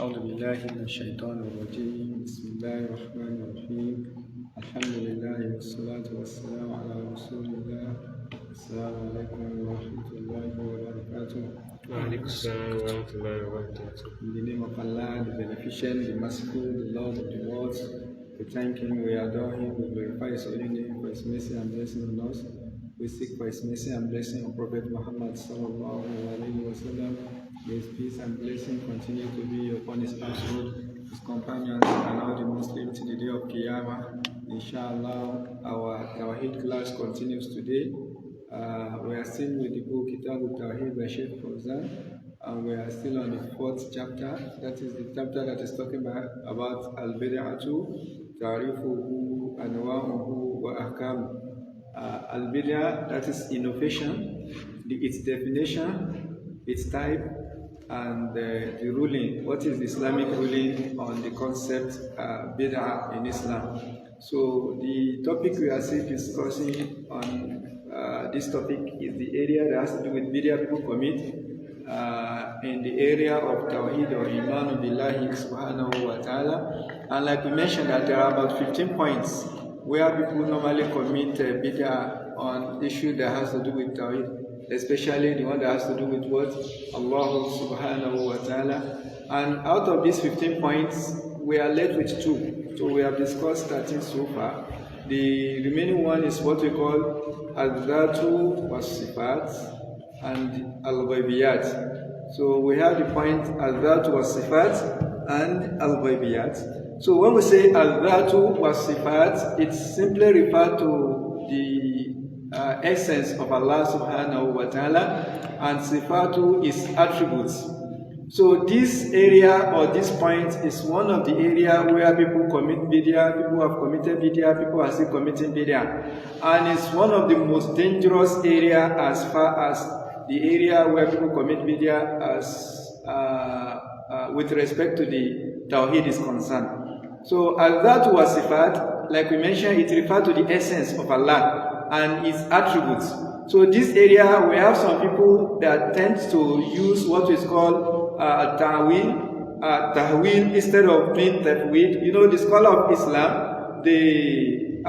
أعوذ بالله من الشيطان الرجيم بسم الله الرحمن الرحيم الحمد لله والصلاة والسلام على رسول الله السلام عليكم ورحمة الله وبركاته. وعليكم السلام ورحمة الله وبركاته. In the name of Allah, the Beneficent, the Merciful, the Lord of the worlds, we thank Him, we adore Him, we glorify His holy name for His mercy and blessing on us. We seek for His mercy and blessing on Prophet Muhammad sallallahu alaihi wasallam. May His peace and blessing continue to be upon His household, His companions, and all the Muslims to the day of Qiyamah. Inshallah, our Tawhid class continues today. We are still with the book Kitabu Tawhid by Sheikh Al-Fawzan, and we are still on the 4th chapter. That is the chapter that is talking about Al-Bid'atu, Ta'rifuhu, Anwa'uhu, wa Ahkamu. Al-Bid'ah, that is innovation, its definition, its type, and the ruling. What is the Islamic ruling on the concept Bid'ah in Islam? So the topic we are still discussing on this topic is the area that has to do with Bid'ah people commit in the area of Tawhid or Iman billahi subhanahu wa ta'ala. And like we mentioned that there are about 15 points where people normally commit Bid'ah on issue that has to do with Tawhid, especially the one that has to do with what? Allah subhanahu wa ta'ala. And out of these 15 points, we are left with 2. So we have discussed 13 so far. The remaining one is what we call Al-Dhatu was-Sifat and Al-Ghaybiyat. So we have the point Al-Dhatu was-Sifat and Al-Ghaybiyat. So when we say Al-Dhatu was-Sifat, it simply refers to the essence of Allah subhanahu wa ta'ala, and Sifatu is attributes. So this area or this point is one of the areas where people commit bid'ah, people have committed bid'ah, people are still committing bid'ah. And it's one of the most dangerous areas as far as the area where people commit bid'ah as with respect to the Tawhid is concerned. So as that was sifat, like we mentioned, it refers to the essence of Allah and its attributes. So this area, we have some people that tend to use what is called tahwil instead of doing tafwid. You know, the scholar of Islam, they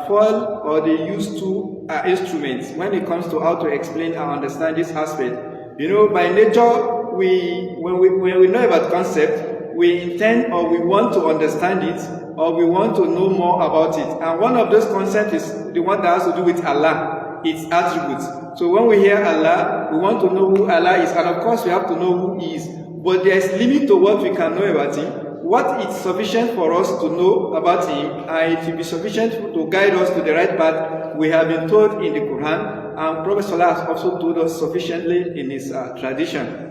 fall or they use two instruments when it comes to how to explain and understand this aspect. You know, by nature, when we know about concept, we intend or we want to understand it or we want to know more about it. And one of those concepts is the one that has to do with Allah, its attributes. So when we hear Allah, we want to know who Allah is, and of course we have to know who He is. But there is limit to what we can know about Him. What is sufficient for us to know about Him, and it will be sufficient to guide us to the right path, we have been told in the Quran, and Prophet Salah has also told us sufficiently in his tradition.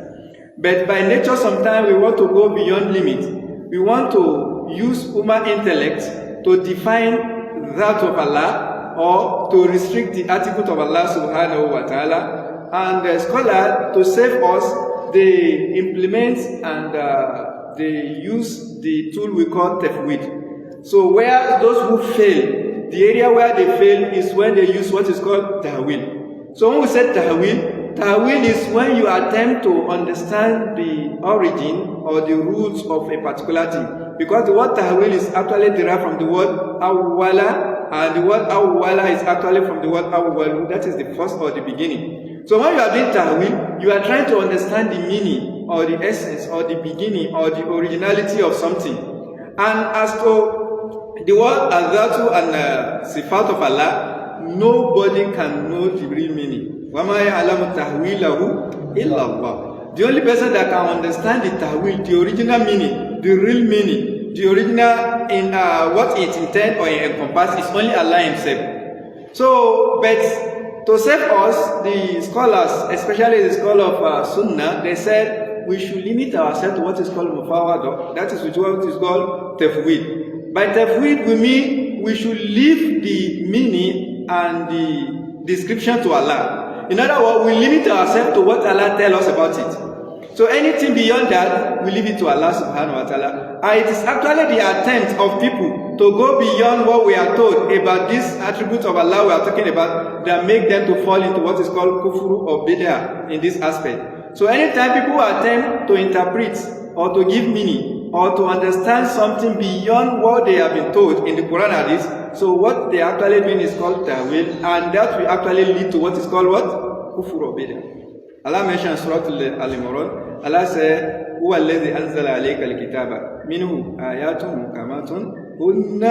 But by nature, sometimes we want to go beyond limit. We want to use human intellect to define that of Allah, or to restrict the attribute of Allah subhanahu wa ta'ala. And the scholar, to save us, they implement and they use the tool we call tafwid. So where those who fail, the area where they fail is when they use what is called tahwil. So when we say tahwil is when you attempt to understand the origin or the roots of a particular thing. Because the word tahwil is actually derived from the word awwala, and the word awwala is actually from the word awwalu, that is the first or the beginning. So when you are doing tahwil, you are trying to understand the meaning or the essence or the beginning or the originality of something. And as to the word al-dhatu and sifat of Allah, nobody can know the real meaning. وَمَا يَعْلَمُ تَحْوِيلَهُ إِلَّا اللَّهُ. The only person that can understand the tahwil, the original meaning, the real meaning, the original in what it intends or it encompasses, is only Allah Himself. So, but to save us, the scholars, especially the scholar of Sunnah, they said we should limit ourselves to what is called mufawadah. That is what is called tafwid. By tafwid, we mean we should leave the meaning and the description to Allah. In other words, we limit ourselves to what Allah tells us about it. So anything beyond that, we leave it to Allah subhanahu wa ta'ala. And it is actually the attempt of people to go beyond what we are told about this attribute of Allah we are talking about that make them to fall into what is called kufru or bid'ah in this aspect. So anytime people attempt to interpret or to give meaning, or to understand something beyond what they have been told in the Quran Hadith. So what they actually mean is called Tawhid, and that will actually lead to what is called what? Kufur or Bid'ah. Allah mentions Surah Al-Imran. Allah said, هو الذي أنزل عليك الكتاب منه آيات محكمات هن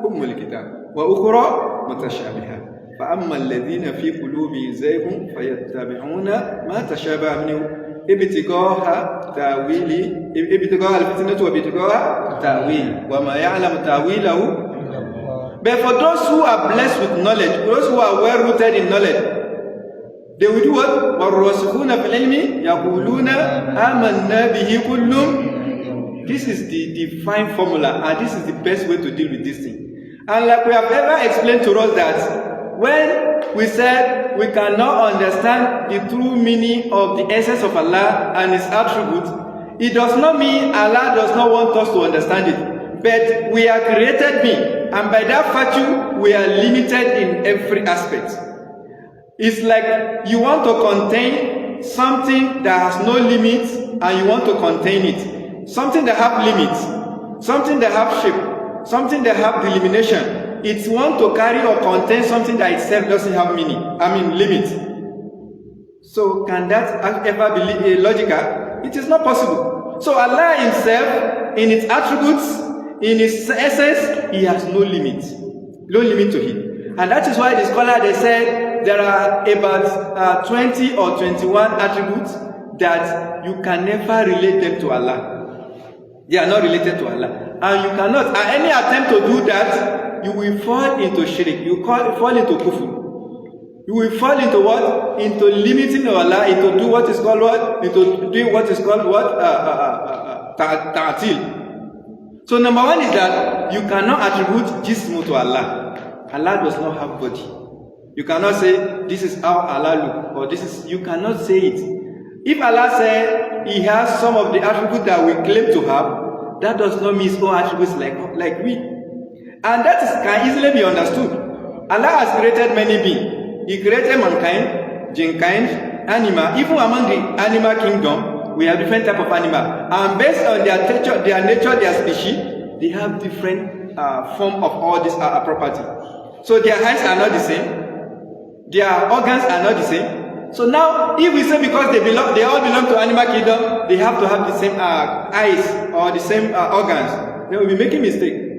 أم الكتاب وأخرى متشابهات فأما الذين في قلوبهم زيغ فيتبعون ما تشابه منه ابتغاء الفتنة وابتغاء تأويل وما يعلم تأويله. But for those who are blessed with knowledge, those who are well rooted in knowledge, they will do what? وَالرَّاسِخُونَ فِي الْعِلْمِ يَقُولُونَ آمَنَّا بِهِ كُلٌّ. This is the fine formula, and this is the best way to deal with this thing. And like we have ever explained to us that when we said we cannot understand the true meaning of the essence of Allah and His attributes, it does not mean Allah does not want us to understand it. But we are created beings, and by that virtue, we are limited in every aspect. It's like you want to contain something that has no limits, and you want to contain it. Something that have limits, something that have shape, something that have delimitation. It's want to carry or contain something that itself doesn't have limit. So can that ever be logical? It is not possible. So Allah Himself, in His attributes, in His essence, He has no limit to Him. And that is why the scholar, they said there are about 20 or 21 attributes that you can never relate them to Allah. They are not related to Allah. And you cannot, at any attempt to do that, you will fall into shirk. You fall into kufr. You will fall into what? Into limiting Allah, into do what is called what? Into doing what is called what? Ta'atil. So number one is that you cannot attribute jismu to Allah. Allah does not have body. You cannot say, this is how Allah looks, or this is, you cannot say it. If Allah said He has some of the attributes that we claim to have, that does not mean His own attributes like we. And that can easily be understood. Allah has created many beings. He created mankind, jinn kind, animal. Even among the animal kingdom, we have different type of animal. And based on their nature, their species, they have different form of all this property. So their eyes are not the same. Their organs are not the same. So now, if we say because they all belong to animal kingdom, they have to have the same eyes or the same organs, then we'll be making mistake.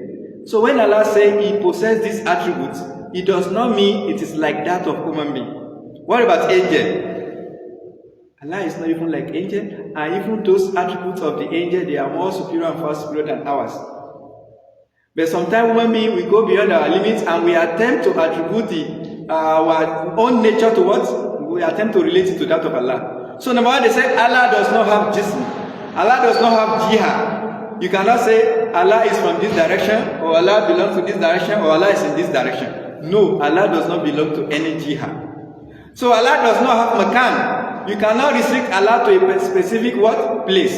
So when Allah says He possesses these attributes, it does not mean it is like that of human being. What about angel? Allah is not even like angel, and even those attributes of the angel, they are more superior and far superior than ours. But sometimes human beings, we go beyond our limits and we attempt to attribute our own nature to what? We attempt to relate it to that of Allah. So number one, they said Allah does not have jism. Allah does not have jihad. You cannot say Allah is from this direction, or Allah belongs to this direction, or Allah is in this direction. No, Allah does not belong to any jihad. So Allah does not have makan. You cannot restrict Allah to a specific what? Place.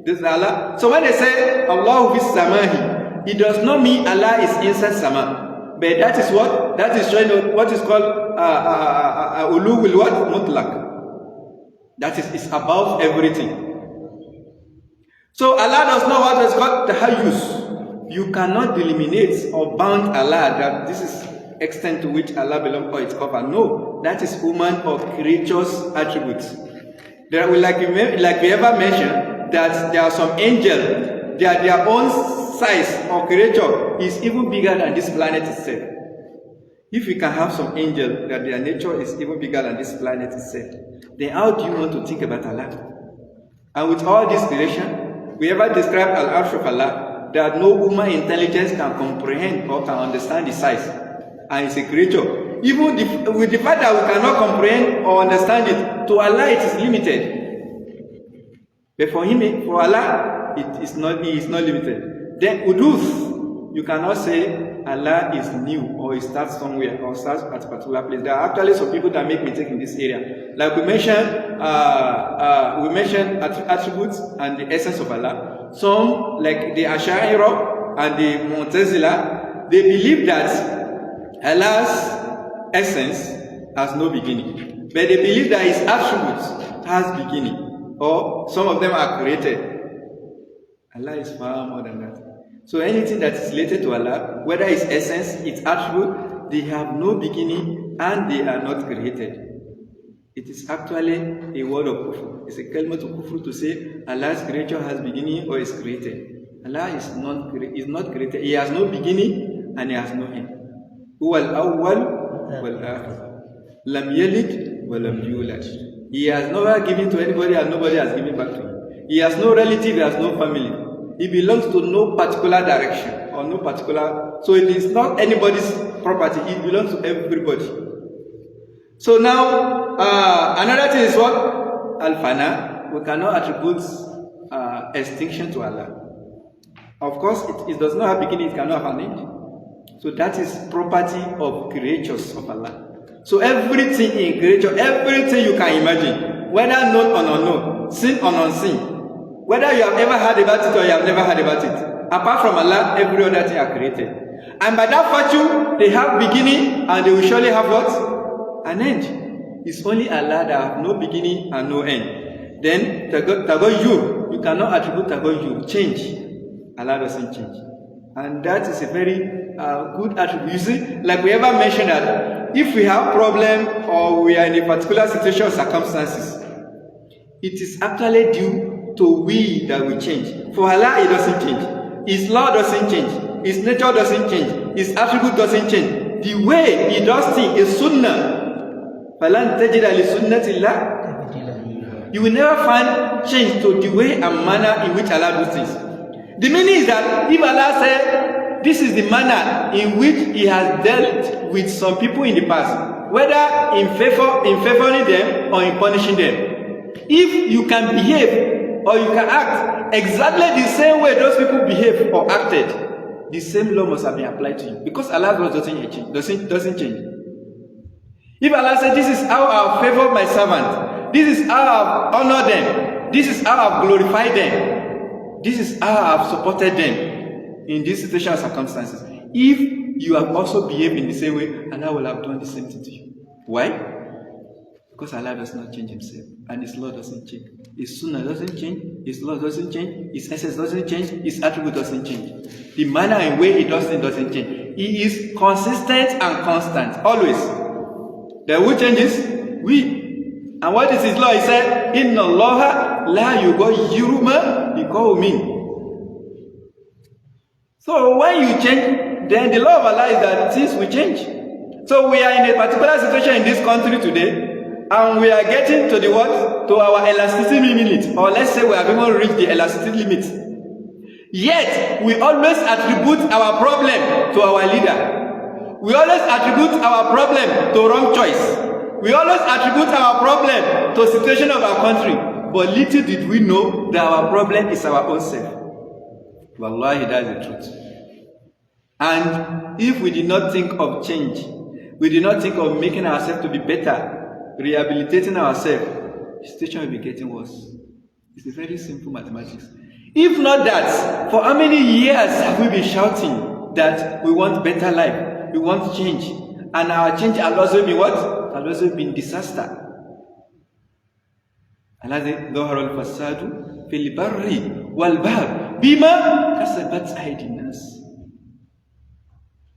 This is Allah. So when they say Allahu bis samahi, it does not mean Allah is inside sama. But that is what? That is showing what is called ulu will what? Mutlaq. That is above everything. So Allah does not what is called tahayyus. You cannot eliminate or bound Allah that this is extent to which Allah belongs or its cover. No, that is human or creature's attributes. There will like we ever mentioned that there are some angels. Their own size or creature is even bigger than this planet itself. If you can have some angel that their nature is even bigger than this planet itself, then how do you want to think about Allah? And with all this creation, we ever describe Al-Arsh of Allah that no human intelligence can comprehend or can understand the size, and it's a creature. Even with the fact that we cannot comprehend or understand it, to Allah it is limited. But for Allah, He is not limited. Then UDUS, you cannot say Allah is new or He starts somewhere or starts at a particular place. There are actually some people that make mistake in this area. Like we mentioned attributes and the essence of Allah. Some, like the Ash'ari and the Mu'tazila, they believe that Allah's essence has no beginning, but they believe that His attributes has beginning, or some of them are created. Allah is far more than that. So anything that is related to Allah, whether its essence, its attribute, they have no beginning and they are not created. It is actually a word of kufr. It's a kalma to kufr to say Allah's creature has beginning or is created. Allah is not created. He has no beginning and He has no end. Huwa al-awwal wal-akhir. Lam yalid wa lam yulad. He has never given to anybody and nobody has given back to Him. He has no relative, He has no family. He belongs to no particular direction or no particular. So it is not anybody's property. It belongs to everybody. So now, another thing is what? Al-Fana. We cannot attribute extinction to Allah. Of course, it does not have beginning, it cannot have an end. So that is property of creatures of Allah. So everything in creature, everything you can imagine, whether known or unknown, seen or unseen, whether you have ever heard about it or you have never heard about it, apart from Allah, every other thing are created. And by that virtue, they have beginning and they will surely have what? An end. It's only Allah that have no beginning and no end. Then, tagayyur, you cannot attribute tagayyur, change. Allah doesn't change. And that is a very good attribute. You see, like we ever mentioned that if we have problem or we are in a particular situation or circumstances, it is actually due to we that we change. For Allah, it doesn't change. His law doesn't change. His nature doesn't change. His attribute doesn't change. The way He does things is sunnah. فَلَنْ تَجِدَ لِسُنَّةِ اللَّهِ. You will never find change to the way and manner in which Allah does things. The meaning is that if Allah said, this is the manner in which He has dealt with some people in the past, whether in favoring them or in punishing them. If you can behave or you can act exactly the same way those people behave or acted, the same law must have been applied to you. Because Allah's law doesn't change. If Allah said, this is how I have favored my servant, this is how I have honored them, this is how I have glorified them, this is how I have supported them in these situations and circumstances. If you have also behaved in the same way, Allah will have done the same thing to you. Why? Because Allah does not change Himself and His law doesn't change. His sunnah doesn't change, His law doesn't change, His essence doesn't change, His attribute doesn't change. The manner and way He does things doesn't change. He is consistent and constant, always. The who changes? We. And what is His law? He said, Inna Allaha la yughayyiru ma biqawmin. So when you change, then the law of Allah is that things will change. So we are in a particular situation in this country today, and we are getting to the what? To our elasticity limit. Or let's say we have even reached the elasticity limit. Yet, we always attribute our problem to our leader. We always attribute our problem to wrong choice. We always attribute our problem to the situation of our country. But little did we know that our problem is our own self. Wallahi, that's the truth. And if we did not think of change, we did not think of making ourselves to be better, rehabilitating ourselves, the situation will be getting worse. It's a very simple mathematics. If not that, for how many years have we been shouting that we want better life, we want change, and our change has also been what? Has also been disaster. Allah said, ظهر الفساد في البر والبحر بما كسبت أيدي الناس.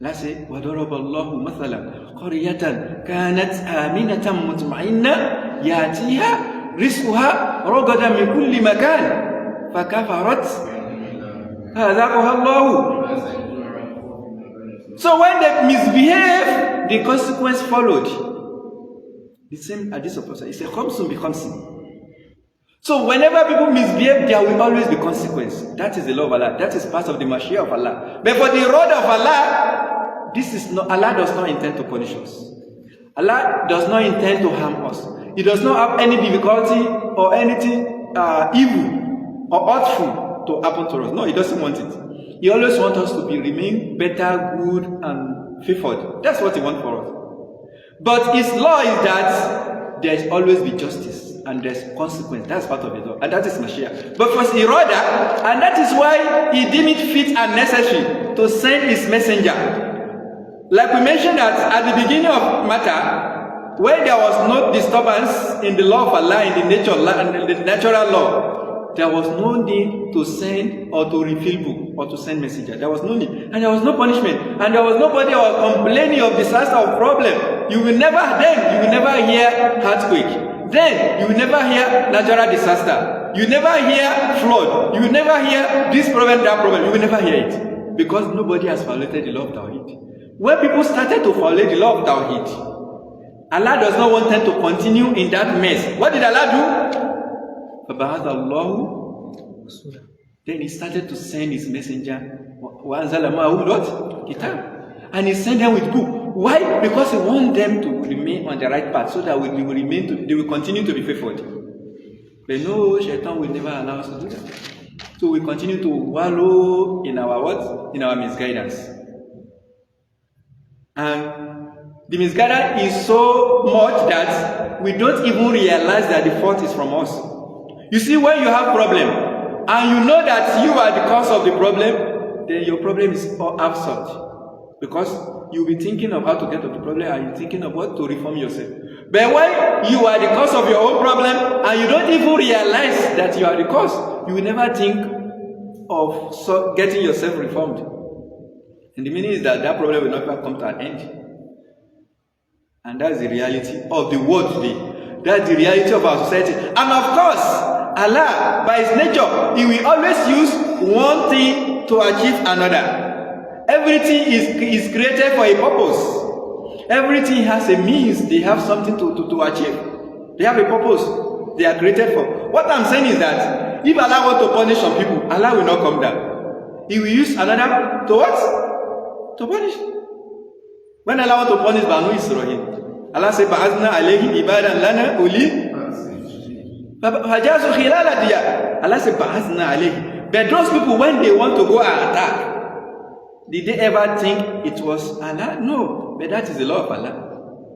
Allah said, وضرب الله مثلا قرية كانت آمنة مطمئنة يأتيها رزقها رغدا من كل مكان فكفرت فأذاقها الله. So when they misbehave, the consequence followed. The same at this opposite. It's a khamsun bi khamsin. So whenever people misbehave, there will always be consequence. That is the law of Allah. That is part of the Mashiach of Allah. But for the rod of Allah, this is not, Allah does not intend to punish us. Allah does not intend to harm us. He does not have any difficulty or anything evil or hurtful to happen to us. No, He doesn't want it. He always wants us to remain better, good, and favored. That's what He wants for us. But His law is that there is always be justice and there's consequence. That's part of it, and that is Mashiach. But for Irada, and that is why He deemed it fit and necessary to send His messenger. Like we mentioned that at the beginning of matter, when there was no disturbance in the law of Allah, in the nature of Allah, and the natural law, There was no need to send or to refill book or to send messenger. There was no need. And there was no punishment. And there was nobody complaining of disaster or problem. You will never hear earthquake. Then you will never hear natural disaster. You will never hear flood. You will never hear this problem, that problem. You will never hear it. Because nobody has violated the law of Tawhid. When people started to violate the law of Tawhid, Allah does not want them to continue in that mess. What did Allah do? Then he started to send his messenger. Kitab. And he sent them with book. Why? Because he wants them to remain on the right path so that they will continue to be faithful. But no, Shaitan will never allow us to do that. So we continue to wallow in our what? In our misguidance. And the misguidance is so much that we don't even realize that the fault is from us. You see, when you have problem, and you know that you are the cause of the problem, then your problem is absurd. Because you'll be thinking of how to get out of the problem, and you're thinking of what to reform yourself. But when you are the cause of your own problem, and you don't even realize that you are the cause, you will never think of getting yourself reformed. And the meaning is that that problem will never come to an end. And that's the reality of the world today. That's the reality of our society. And of course, Allah, by His nature, He will always use one thing to achieve another. Everything is created for a purpose. Everything has a means. They have something to achieve. They have a purpose. They are created for. What I'm saying is that if Allah wants to punish some people, Allah will not come down. He will use another to what? To punish. When Allah wants to punish Banu Israel, Allah said, "Ba'azna alayhi ibadan lana uli." Allah said, "Ba'azna alayhi." But those people, when they want to go and attack, did they ever think it was Allah? No. But that is the law of Allah.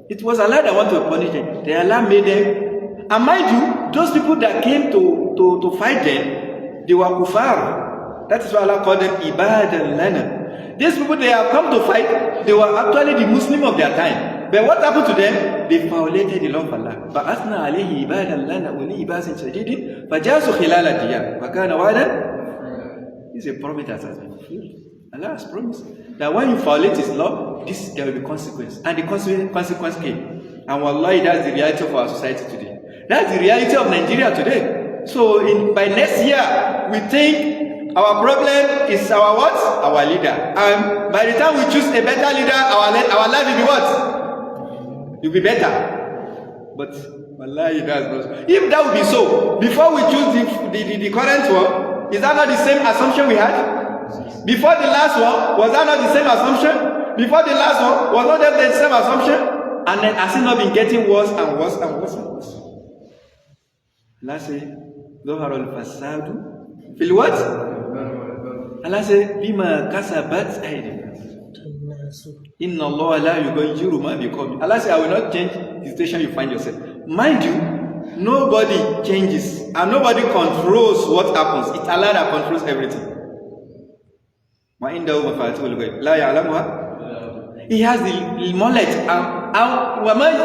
It was Allah that wanted to punish them. Then Allah made them. And mind you, those people that came to fight them, they were kuffar. That is why Allah called them ibadan lana. These people, they have come to fight, they were actually the Muslim of their time. But what happened to them? They violated the law of Allah. فَأَثْنَا عَلَيْهِ إِبَادًا لَنَا أُولِي بَأْسٍ شَدِيدٍ فَجَاسُوا خِلَالَ الدِّيَارِ وَكَانَ وَعْدًا. It's a promise that has been fulfilled. Allah has promised that when you violate His law, there will be consequence. And the consequence came. And wallahi, that's the reality of our society today. That's the reality of Nigeria today. So by next year, we think our problem is our what? Our leader. And by the time we choose a better leader, our life will be what? It will be better. But wallahi, that's not. If that would be so, before we choose the current one, is that not the same assumption we had? Before the last one, was that not the same assumption? Before the last one, was not that the same assumption? And then has it not been getting worse and worse and worse and worse? Allah say, ظهر الفساد في الوقت. Allah say, بما كسبت أيديهم. إن الله لا يغير ما بقوم. Allah say, I will not change the situation you find yourself. Mind you, nobody changes and nobody controls what happens. It's Allah that controls everything. وعنده مفاتيح الغيب لا يعلمها. He has the knowledge.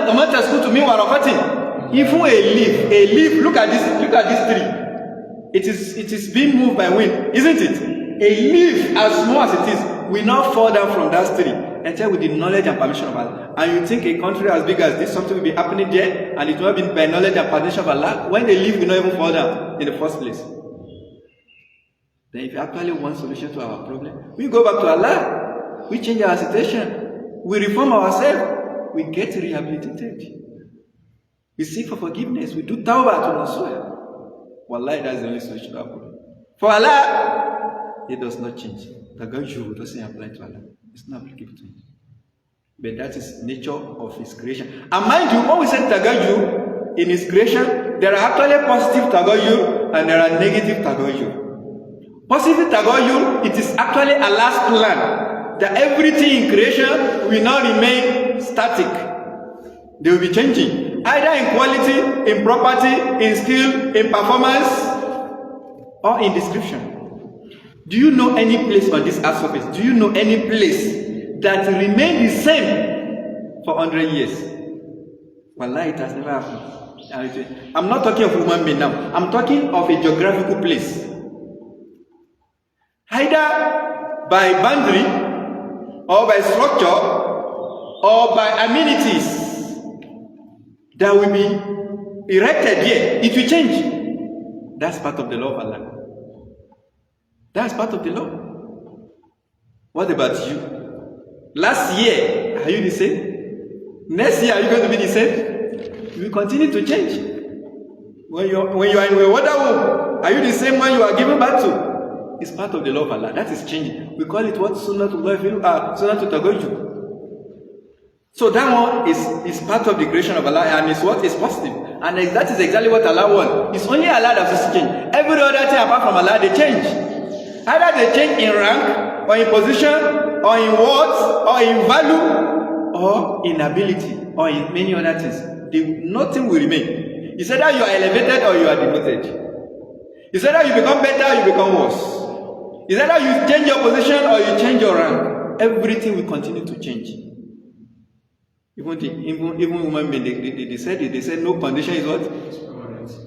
وما تسقط من ورقة. Even a leaf. Look at this tree. It is being moved by wind, isn't it? A leaf, as small as it is, will not fall down from that tree until with the knowledge and permission of Allah. And you think a country as big as this, something will be happening there, and it will not be by knowledge and permission of Allah, when the leaf will not even fall down in the first place. Then if you actually want solution to our problem, we go back to Allah. We change our situation. We reform ourselves. We get rehabilitated. We seek for forgiveness. We do tawbah to Nasuha. Wallahi, that's the only solution to our problem. For Allah, it does not change. Tagaju doesn't apply to Allah. It's not applicable to Him. But that is nature of His creation. And mind you, when we say tagaju in His creation, there are actually positive tagaju and there are negative tagaju. Positive tagaju, it is actually Allah's plan that everything in creation will not remain static. They will be changing. Either in quality, in property, in skill, in performance, or in description. Do you know any place on this earth surface? Do you know any place that remained the same for 100 years? Wallahi, it has never happened. I'm not talking of human being now. I'm talking of a geographical place. Either by boundary, or by structure, or by amenities that will be erected here. It will change. That's part of the law of Allah. That's part of the law. What about you? Last year, are you the same? Next year, are you going to be the same? You will continue to change. When you are in a water womb, are you the same one you are given birth to? It's part of the law of Allah. That is changing. We call it what? Sunnah to Tawhid. So that one is part of the creation of Allah, and it's what is positive. And that is exactly what Allah wants. It's only Allah that does change. Every other thing apart from Allah, they change. Either they change in rank, or in position, or in words, or in value, or in ability, or in many other things. Nothing will remain. It's either you are elevated or you are demoted. It's either you become better or you become worse. It's either you change your position or you change your rank. Everything will continue to change. Even human beings, they said no condition is what?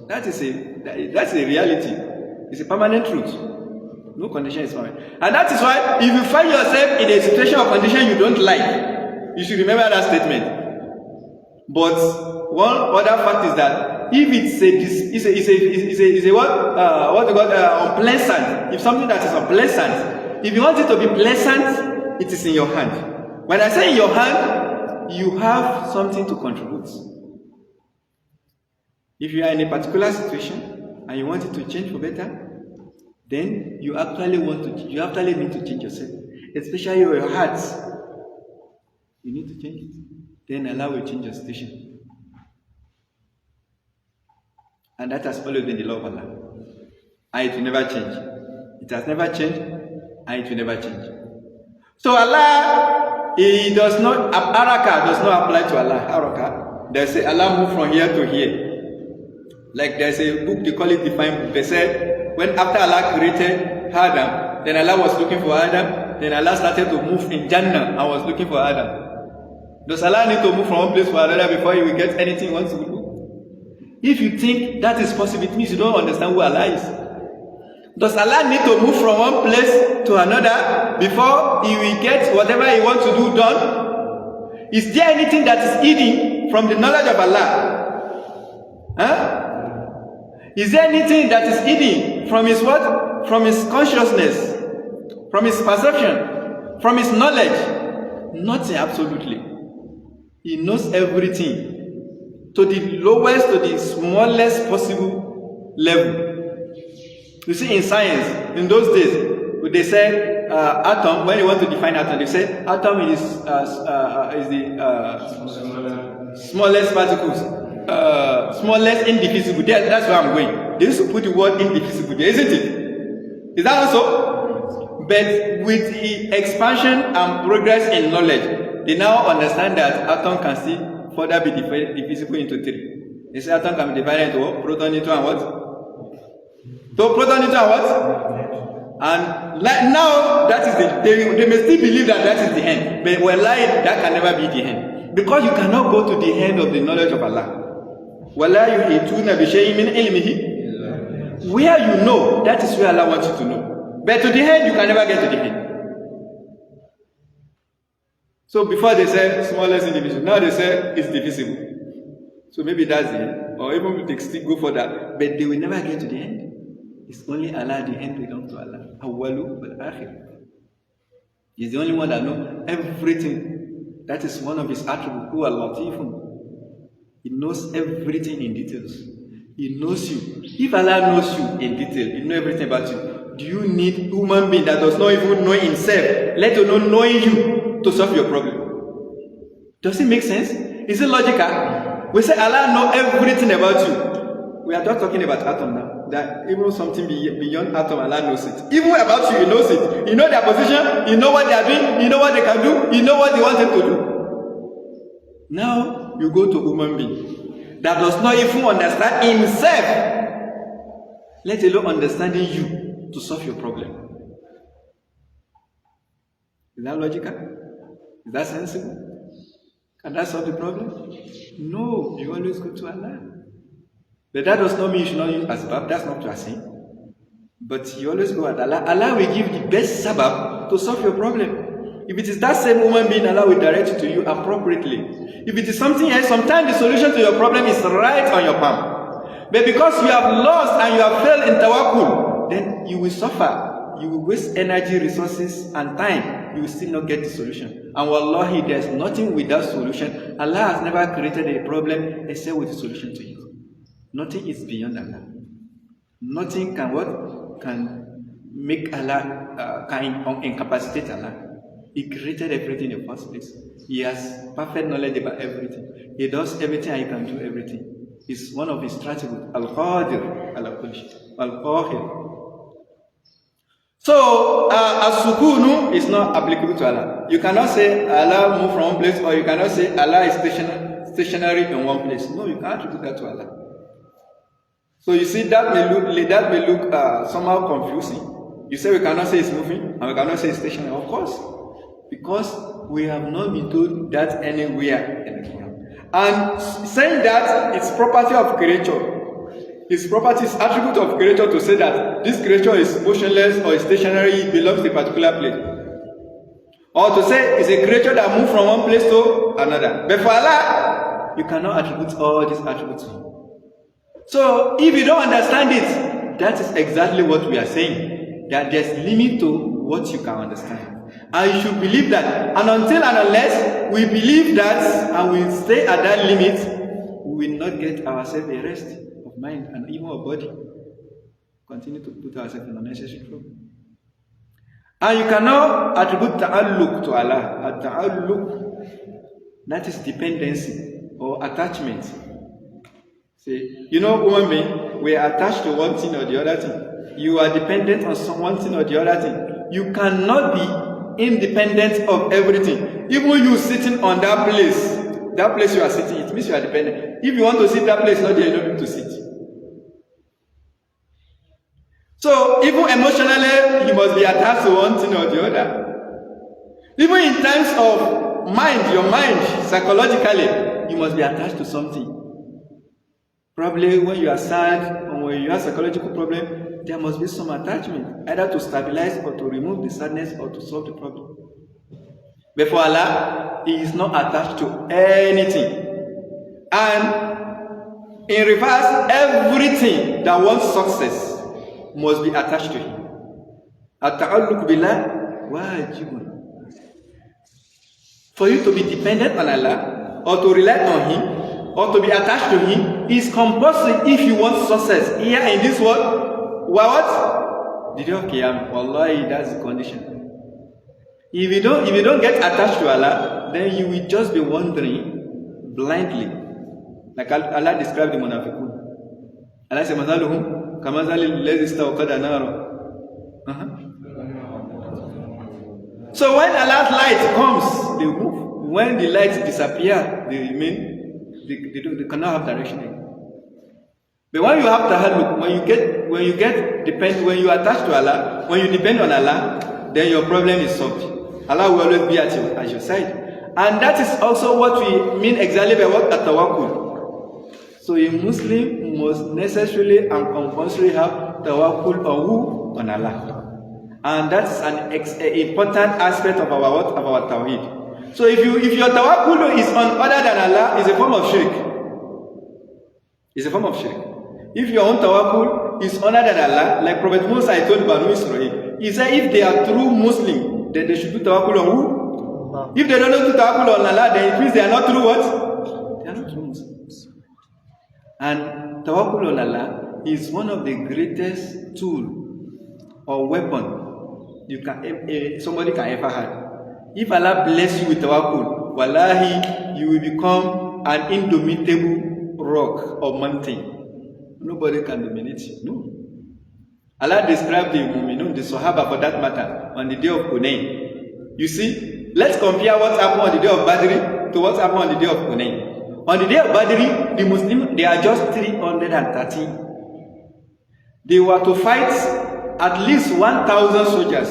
That's a reality. It's a permanent truth. No condition is permanent. And that is why if you find yourself in a situation or condition you don't like, you should remember that statement. But one other fact is that if it's a what they call unpleasant, if something that is unpleasant, if you want it to be pleasant, it is in your hand. When I say in your hand, you have something to contribute. If you are in a particular situation and you want it to change for better, then you actually need to change yourself, especially your heart. You need to change it. Then Allah will change your situation. And that has always been the law of Allah. And it will never change. It has never changed, and it will never change. So Allah, He does not, Haraka does not apply to Allah. Haraka. They say Allah move from here to here. Like there's a book, they call it Divine Book. They said, when after Allah created Adam, then Allah was looking for Adam, then Allah started to move in Jannah and was looking for Adam. Does Allah need to move from one place to another before He will get anything He wants to do? If you think that is possible, it means you don't understand who Allah is. Does Allah need to move from one place to another before He will get whatever He wants to do done? Is there anything that is hidden from the knowledge of Allah? Huh? Is there anything that is hidden from His what? From His consciousness, from His perception, from His knowledge? Nothing, absolutely. He knows everything, to the lowest, to the smallest possible level. You see, in science, in those days, they said atom, when you want to define atom, they say atom is the smallest particles, smallest indivisible. That's where I'm going. They used to put the word indivisible there, isn't it? Is that also? But with the expansion and progress in knowledge, they now understand that atom can still further be divisible into three. They say atom can be divided into what? Proton, neutron, and what? So proton, neutron, and what? And now that is they may still believe that is the end. But wallahi, that can never be the end. Because you cannot go to the end of the knowledge of Allah. Wallahi yuhituna bi shay'in min ilmihi. Where you know, that is where Allah wants you to know. But to the end, you can never get to the end. So before they said smallest indivisible, now they say it's divisible. So maybe that's the end. Or even if they still go for that, but they will never get to the end. It's only Allah, the end belongs to Allah. Awwalu wal akhir. He's the only one that knows everything. That is one of His attributes. Who al-Latifun. He knows everything in details. He knows you. If Allah knows you in detail, He knows everything about you. Do you need a human being that does not even know himself, let alone knowing you, to solve your problem? Does it make sense? Is it logical? We say Allah knows everything about you. We are not talking about atom now. That even something beyond atom, Allah knows it. Even about you, He knows it. You know their position, you know what they are doing, you know what they can do, you know what they want them to do. Now you go to a human being that does not even understand himself, let alone understanding you to solve your problem. Is that logical? Is that sensible? Can that solve the problem? No, you always go to Allah. But that does not mean you should not use asbab. That's not what you are saying. But you always go at Allah. Allah will give the best sabab to solve your problem. If it is that same woman being, Allah will direct it to you appropriately. If it is something else, sometimes the solution to your problem is right on your palm. But because you have lost and you have failed in tawakkul, then you will suffer. You will waste energy, resources, and time. You will still not get the solution. And wallahi, there's nothing without solution. Allah has never created a problem except with a solution to it. Nothing is beyond Allah. Nothing can what? Can make Allah, can incapacitate Allah. He created everything in the first place. He has perfect knowledge about everything. He does everything and he can do everything. It's one of his attributes. Al-Qadir, Al-Qahir. So, as-sukunu is not applicable to Allah. You cannot say Allah moved from one place, or you cannot say Allah is stationary in one place. No, you can't attribute that to Allah. So you see, that may look somehow confusing. You say we cannot say it's moving, and we cannot say it's stationary. Of course, because we have not been told that anywhere in the Quran. And saying that it's property of creature. His property is attribute of creator to say that this creature is motionless or is stationary, it belongs to a particular place. Or to say it's a creature that moves from one place to another. But for Allah, you cannot attribute all these attributes to him. So if you don't understand it, that is exactly what we are saying. That there's limit to what you can understand. And you should believe that. And until and unless we believe that and we stay at that limit, we will not get ourselves a rest of mind and even of body. Continue to put ourselves in unnecessary trouble. And you cannot attribute ta'alluq to Allah. Ta'alluq, that is dependency or attachment. See, you know, human being, we are attached to one thing or the other thing. You are dependent on one thing or the other thing. You cannot be independent of everything. Even you sitting on that place you are sitting, it means you are dependent. If you want to sit that place, not there, you don't need to sit. So, even emotionally, you must be attached to one thing or the other. Even in terms of mind, your mind, psychologically, you must be attached to something. Probably when you are sad or when you have psychological problem, there must be some attachment, either to stabilize or to remove the sadness or to solve the problem. But for Allah, He is not attached to anything. And in reverse, everything that wants success must be attached to Him. At-ta'alluq billah wajibun. For you to be dependent on Allah, or to rely on Him, or to be attached to Him, is compulsory if you want success here in this world. What? The day of Qiyamah. Wallahi, that's the condition. If you don't get attached to Allah, then you will just be wandering blindly. Like Allah described the munafiqun. Allah said, "Mazaluhum kamazalil ladzi istawqada nara." So when Allah's light comes, they move. When the lights disappear, they remain. They cannot have direction again. But when you have tahalluk, when you attach to Allah, when you depend on Allah, then your problem is solved. Allah will always be at your side. And that is also what we mean exactly by what at-tawakkul. So a Muslim must necessarily and compulsorily have tawakkul on who? On Allah. And that's an important aspect of our Tawhid. So if your tawakkul is on other than Allah, it's a form of shirk. It's a form of shirk. If your own tawakkul is other than Allah, like Prophet Musa told Banu Israel, he said if they are true Muslim, then they should do tawakkul on who? Allah. If they don't do tawakkul on Allah, then it means they are not true what? They are not true Muslims. And tawakkul on Allah is one of the greatest tool or weapon somebody can ever have. If Allah bless you with tawakkul, wallahi, you will become an indomitable rock or mountain. Nobody can dominate you. No. Allah described the mu'minun, the Sahaba for that matter, on the day of Hunayn. You see, let's compare what happened on the day of Badr to what happened on the day of Hunayn. On the day of Badr, the Muslims, they are just 330. They were to fight at least 1,000 soldiers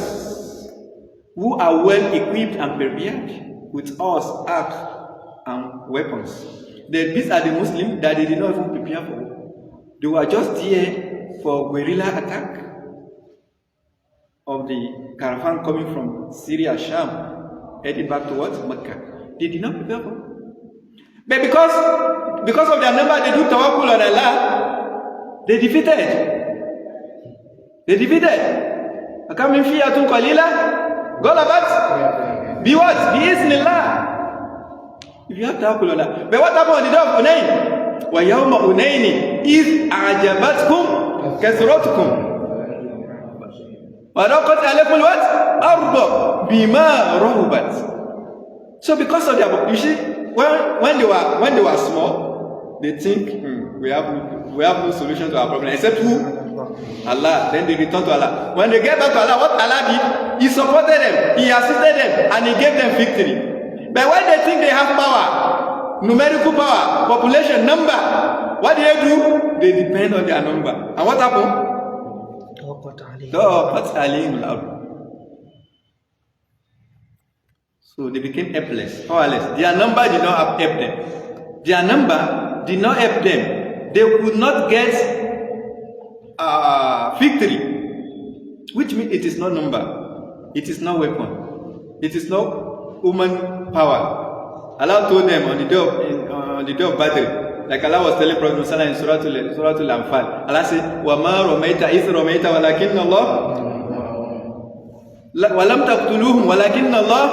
who are well equipped and prepared with arms, arcs, and weapons. These are the Muslims that they did not even prepare for war. They were just there for guerrilla attack of the caravan coming from Syria, Sham, heading back towards Mecca. They did not prepare for it. But because of their number, they do tawakkul on Allah. They defeated. Akamin fiyatun qalila, galabat. Be what? Bi-iznillah. If you have tawakkul on Allah. But what happened on the day of Hunayn? Wa yawma Hunayn iz a'jabatkum kathratukum. Wa raqat alaykum what? Arda bima rahubat. So because of their, you see, when they were small, they think we have no solution to our problem except who? Allah. Then they return to Allah. When they get back to Allah, what Allah did, He supported them, He assisted them, and He gave them victory. But when they think they have power, numerical power, population, number, what do? They depend on their number. And what happened? So they became helpless, powerless. Their number did not help them. Their number did not help them. They could not get victory, which means it is not number, it is not weapon, it is not human power. Allah told them on the day of battle, like Allah was telling Prophet Muhammad in Surah Al-Anfal. Allah said, وَمَا رَمَيْتَ إِذْ رَمَيْتَ وَلَكِنَّ اللَّهَ وَلَمْ تَقْتُلُوهُمْ وَلَكِنَّ اللَّهَ.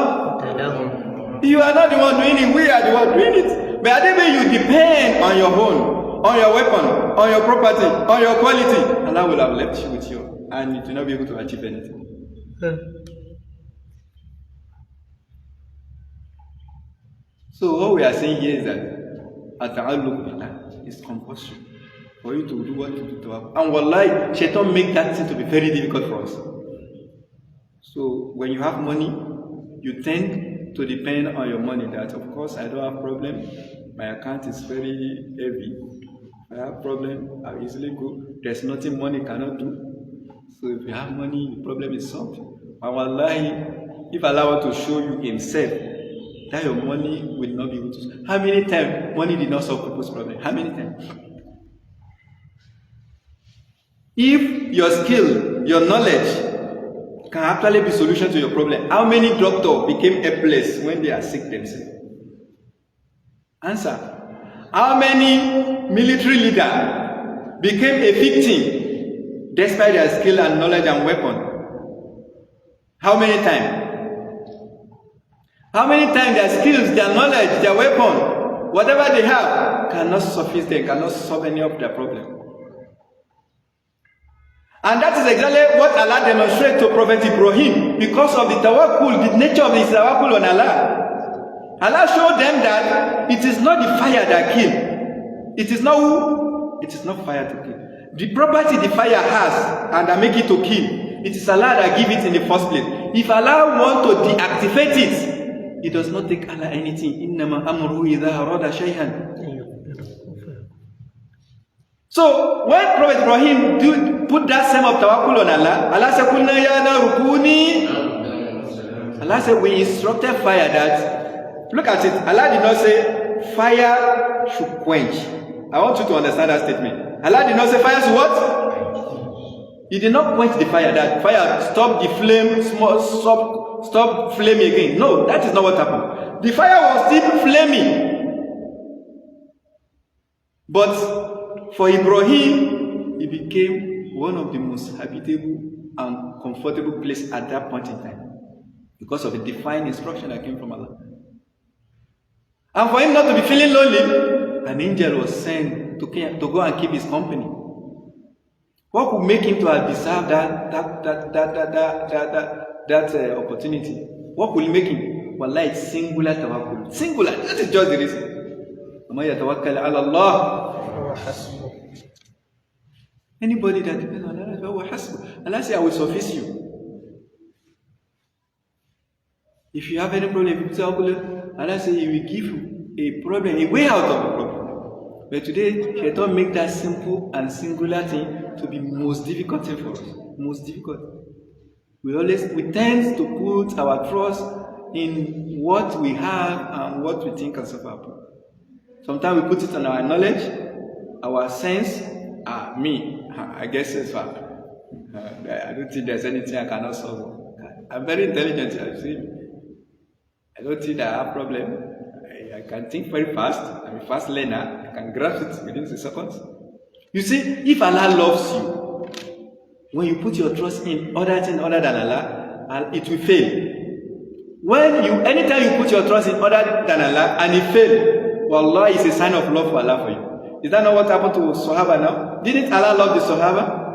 You are not the one doing it, we are the one doing it. But I think you depend on your own, on your weapon, on your property, on your quality, Allah will have left you with you, and you will not be able to achieve anything. So what we are saying here is that at-ta'alluq billah is compulsory for you to do what you do to have. And wallahi, Shaitan make that thing to be very difficult for us. So when you have money, you tend to depend on your money. That of course I don't have problem. My account is very heavy. I have problem. I easily go. There's nothing money cannot do. So if you have money, the problem is solved. And wallahi, if Allah wants to show you Himself, that your money will not be able to. How many times money did not solve people's problem? How many times? If your skill, your knowledge can actually be solution to your problem, how many doctors became helpless when they are sick themselves? Answer. How many military leaders became a victim despite their skill and knowledge and weapon? How many times? How many times their skills, their knowledge, their weapon, whatever they have, cannot suffice them, cannot solve any of their problem? And that is exactly what Allah demonstrated to Prophet Ibrahim because of the tawakkul, the nature of his tawakkul on Allah. Allah showed them that it is not the fire that kills. It is not who? It is not fire to kill. The property the fire has and that make it to kill, it is Allah that give it in the first place. If Allah want to deactivate it, it does not take Allah anything. Innama amruhu idha arada shay'an. So when Prophet Ibrahim put that same of tawakkul on Allah, Allah said, "Kulna ya narukuni." Allah said, we instructed fire that, look at it. Allah did not say fire should quench. I want you to understand that statement. Allah did not say fire should what? He did not quench the fire. That fire stop the flame, stop flaming again. No, that is not what happened. The fire was still flaming. But for Ibrahim, it became one of the most habitable and comfortable places at that point in time because of the divine instruction that came from Allah. And for him not to be feeling lonely, an angel was sent to go and keep his company. What would make him to have deserved that opportunity? What will make him? Wallahi, it's singular tawakkul. Singular. That is just the reason. Anybody that depends on Allah, Allah says, I will suffice you. If you have any problem, Allah says, He will give you a problem, a way out of the problem. But today, Shaitan make that simple and singular thing to be most difficult thing for us. Most difficult. We tend to put our trust in what we have and what we think can solve our problem. Sometimes we put it on our knowledge, our sense, Me, I guess so far. I don't think there's anything I cannot solve. I'm very intelligent, you see. I don't think I have problem. I can think very fast. I'm a fast learner. I can grasp it within 6 seconds. You see, if Allah loves you, when you put your trust in other things other than Allah, it will fail. Anytime you put your trust in other than Allah and it fails, wallah, is a sign of love for Allah for you. Is that not what happened to Sahaba now? Didn't Allah love the Sahaba?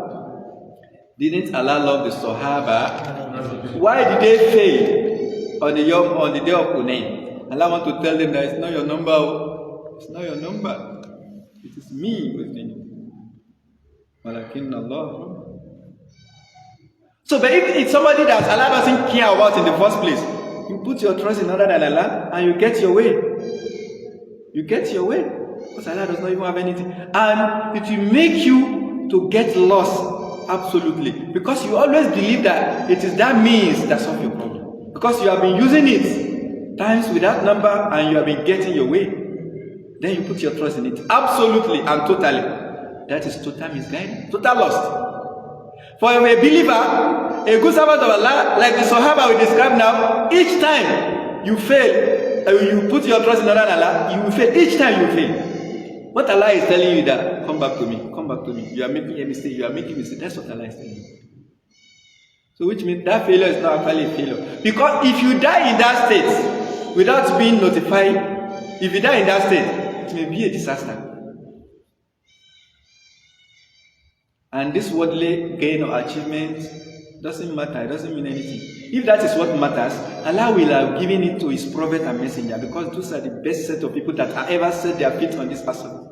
Didn't Allah love the Sahaba? Why did they fail on the day of Hunayn? Allah want to tell them that it's not your number. It's not your number. It is me who is doing it. Walakin Allah. So, but if it's somebody that Allah doesn't care about in the first place, you put your trust in other than Allah and you get your way. You get your way. Because Allah does not even have anything. And it will make you to get lost. Absolutely. Because you always believe that it is that means that solves your problem. Because you have been using it times with that number and you have been getting your way. Then you put your trust in it. Absolutely and totally. That is total misguidance. Total lost. For a believer, a good servant of Allah, like the Sahaba we describe now, each time you fail, you put your trust in other than Allah, you will fail. Each time you fail. What Allah is telling you that, come back to me, come back to me. You are making a mistake, you are making a mistake. That's what Allah is telling you. So which means that failure is not actually a failure. Because if you die in that state, without being notified, if you die in that state, it may be a disaster. And this worldly gain or achievement doesn't matter, it doesn't mean anything. If that is what matters, Allah will have given it to His prophet and messenger, because those are the best set of people that have ever set their feet on this person.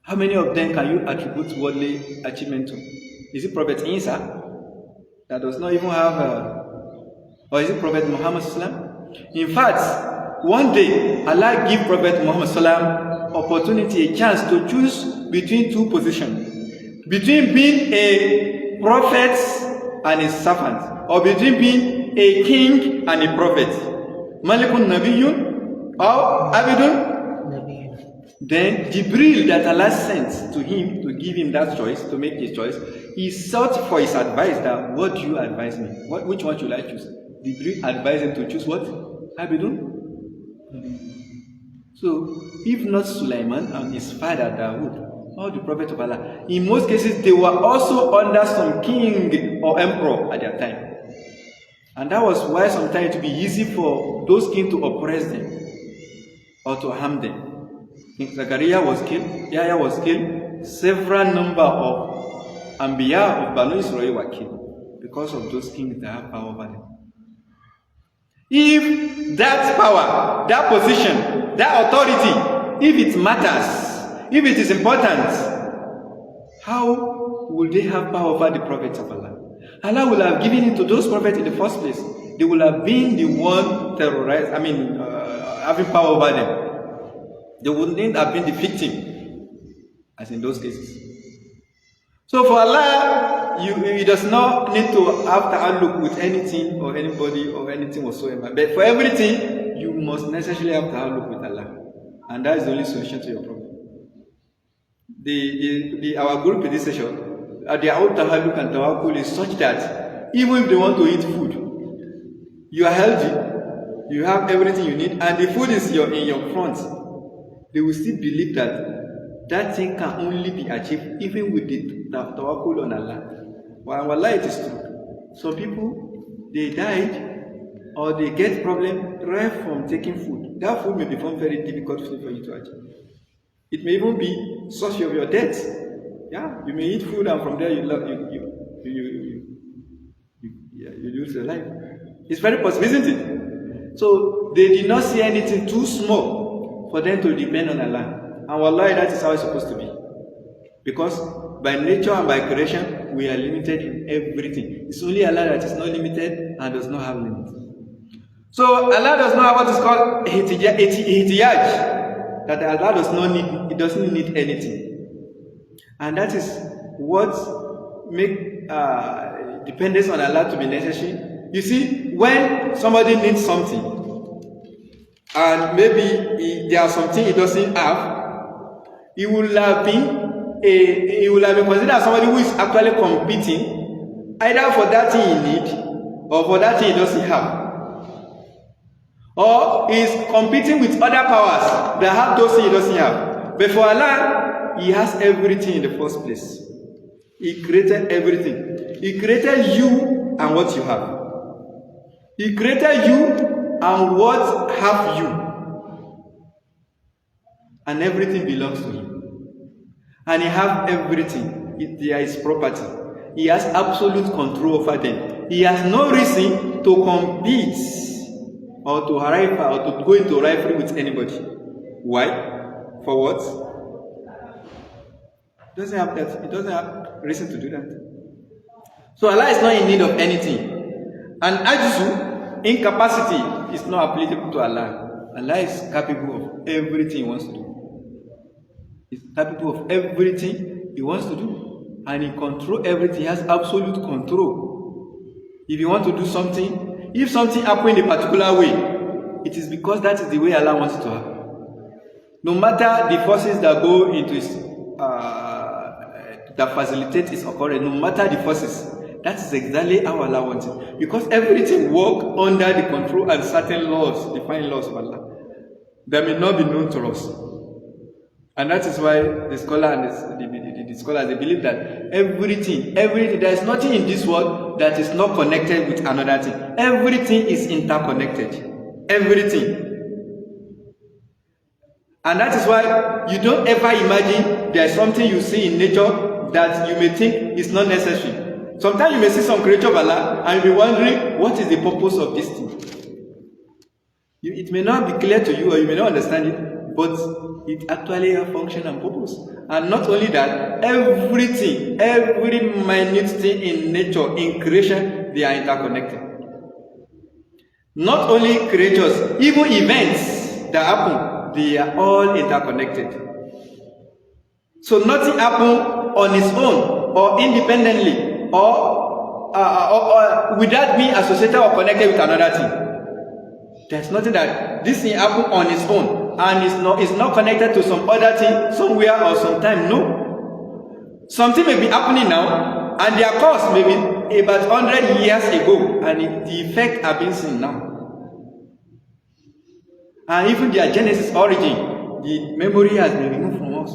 How many of them can you attribute worldly achievement to? Is it Prophet Isa, that does not even have or is it Prophet Muhammad Sallam? In fact, one day Allah give Prophet Muhammad Sallam opportunity, a chance to choose between two positions. Between being a prophet and a servant, or between being a king and a prophet. Malikun Nabiyun or Abidun. Then Jibril that Allah sent to him to give him that choice, to make his choice, he sought for his advice that, what do you advise me? Which one should I choose? Jibril advised him to choose what? Abidun. So, if not Sulaiman and his father Dawood, or the prophet of Allah, in most cases they were also under some king or emperor at their time. And that was why sometimes it would be easy for those kings to oppress them or to harm them. King Zachariah was killed, Yahya was killed, several number of Anbiya of Banu Israel were killed because of those kings that have power over them. If that power, that position, that authority, if it matters, if it is important, how will they have power over the prophets of Allah? Allah will have given it to those prophets in the first place. They will have been the one terrorized, having power over them. They wouldn't have been the victim, as in those cases. So for Allah, He does not need to have ta'alluq with anything or anybody or anything whatsoever. But for everything, you must necessarily have ta'alluq with Allah. And that is the only solution to your problem. Our group in this session, their own tahalluk and tawakkul is such that even if they want to eat food, you are healthy, you have everything you need, and the food is in your front, they will still believe that that thing can only be achieved even with the tawakkul on Allah. Well, wallah, it is true. Some people, they died or they get problem right from taking food. That food may become very difficult for you to achieve. It may even be source of your death. Yeah, you may eat food and from there you lose your life. It's very possible, isn't it? So they did not see anything too small for them to depend on Allah. And wallahi, that is how it's supposed to be. Because by nature and by creation, we are limited in everything. It's only Allah that is not limited and does not have limits. So Allah does not have what is called ihtiyaj. That Allah does not need, He doesn't need anything. And that is what makes dependence on Allah to be necessary. You see, when somebody needs something, and maybe there are something he doesn't have, he will have been he will have been considered as somebody who is actually competing either for that thing he needs or for that thing he doesn't have. Or he is competing with other powers that have those things he doesn't have. But for Allah, He has everything in the first place. He created everything. He created you and what you have. He created you and what have you. And everything belongs to Him. And He has everything. They are His property. He has absolute control over them. He has no reason to compete or to arrive or to go into rivalry with anybody. Why? For what? He doesn't have that. He doesn't have reason to do that. So Allah is not in need of anything. And ajzu, incapacity, is not applicable to Allah. Allah is capable of everything He wants to do. He's capable of everything He wants to do. And He controls everything. He has absolute control. If you want to do something, if something happens in a particular way, it is because that is the way Allah wants it to happen. No matter the forces that go into it, that facilitate its occurrence, no matter the forces, that is exactly how Allah wants it. Because everything works under the control and certain laws, defined laws of Allah, that may not be known to us. And that is why the scholar and the scholars, they believe that everything, there is nothing in this world that is not connected with another thing. Everything is interconnected. Everything. And that is why you don't ever imagine there is something you see in nature that you may think is not necessary. Sometimes you may see some creature of Allah and you'll be wondering, what is the purpose of this thing? It may not be clear to you or you may not understand it, but it actually has function and purpose. And not only that, everything, every minute thing in nature, in creation, they are interconnected. Not only creatures, even events that happen, they are all interconnected. So nothing happens on its own or independently or without being associated or connected with another thing. There's nothing that this thing happens on its own and it's not connected to some other thing somewhere or sometime. No. Something may be happening now and their cause may be about 100 years ago and the effect have been seen now. And even their genesis origin, the memory has been removed from us.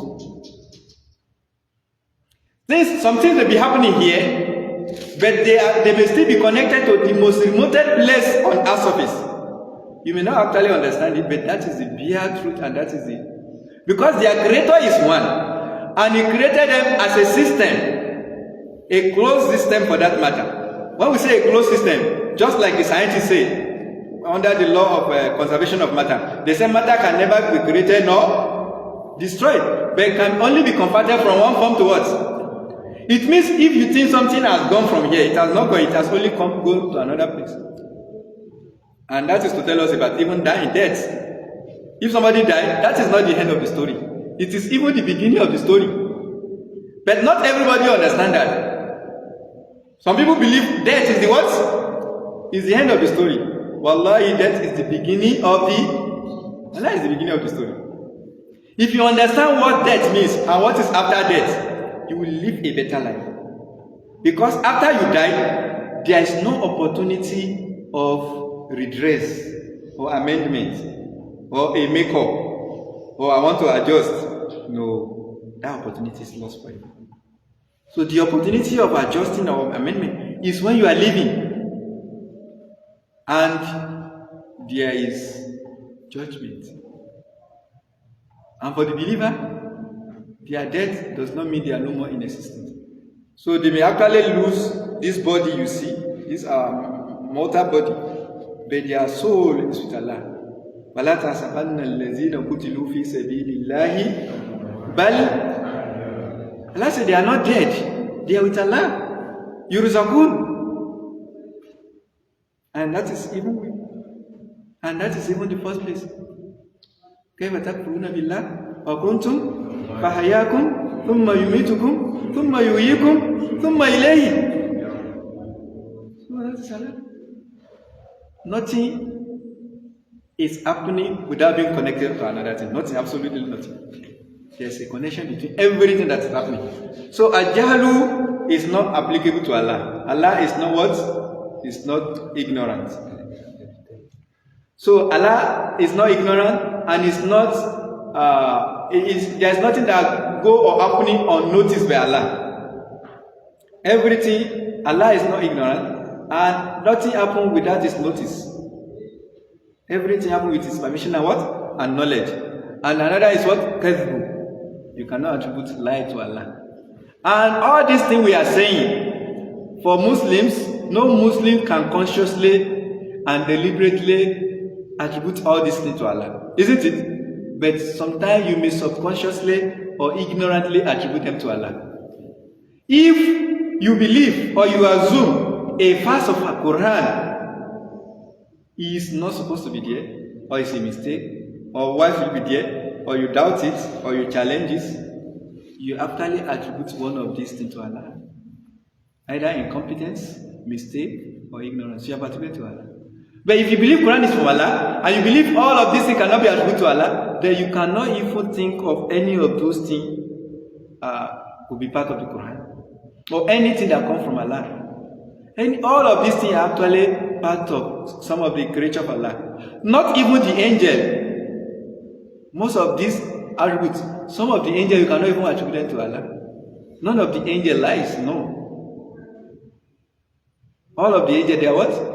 Things, some things may be happening here, but they may still be connected to the most remote place on our surface. You may not actually understand it, but that is the bare truth, and that is it. Because their creator is one, and He created them as a system, a closed system for that matter. When we say a closed system, just like the scientists say, under the law of conservation of matter, they say matter can never be created nor destroyed, but it can only be converted from one form to what? It means if you think something has gone from here, it has not gone, it has only gone to another place. And that is to tell us about even dying, death. If somebody died, that is not the end of the story. It is even the beginning of the story. But not everybody understands that. Some people believe death is the what? Is the end of the story. Wallahi, death is the beginning of the... Allah is the beginning of the story. If you understand what death means and what is after death, you will live a better life. Because after you die, there is no opportunity of redress or amendment or a make-up or I want to adjust. No, that opportunity is lost for you. So the opportunity of adjusting or amendment is when you are living and there is judgment. And for the believer, their death does not mean they are no more in existence. So they may actually lose this body you see, this mortal body, but their soul is with Allah. وَلَا تَحْسَبَنَّ الَّذِينَ قُتِلُوا فِي سَبِيلِ اللَّهِ بَلْ Allah said they are not dead, they are with Allah. يُرْزَقُونَ. And that is even the first place. كيف تكفرون بالله وكنتم فحياكم ثم يميتكم ثم يحييكم ثم إليه. So that is Allah. Nothing is happening without being connected to another thing. Nothing, absolutely nothing. There's a connection between everything that is happening. So Al-Jahlu is not applicable to Allah. Allah is not what? Is not ignorant. So Allah is not ignorant and is not, there's nothing that go or happening unnoticed by Allah. Everything, Allah is not ignorant and nothing happens without His notice. Everything happens with His permission and what? And knowledge. And another is what? Kitabu. You cannot attribute lie to Allah. And all these things we are saying, for Muslims, no Muslim can consciously and deliberately attribute all these things to Allah. Isn't it? But sometimes you may subconsciously or ignorantly attribute them to Allah. If you believe or you assume a verse of a Quran is not supposed to be there, or is a mistake, or why should it be there, or you doubt it, or you challenge it, you actually attribute one of these things to Allah. Either incompetence, mistake, or ignorance. You have attributed to Allah. But if you believe Quran is from Allah, and you believe all of these things cannot be attributed to Allah, then you cannot even think of any of those things could be part of the Quran. Or anything that comes from Allah. And all of these things are actually part of some of the creatures of Allah. Not even the angel. Most of these attributes, some of the angels you cannot even attribute them to Allah. None of the angel lies, no. All of the angels, they are what?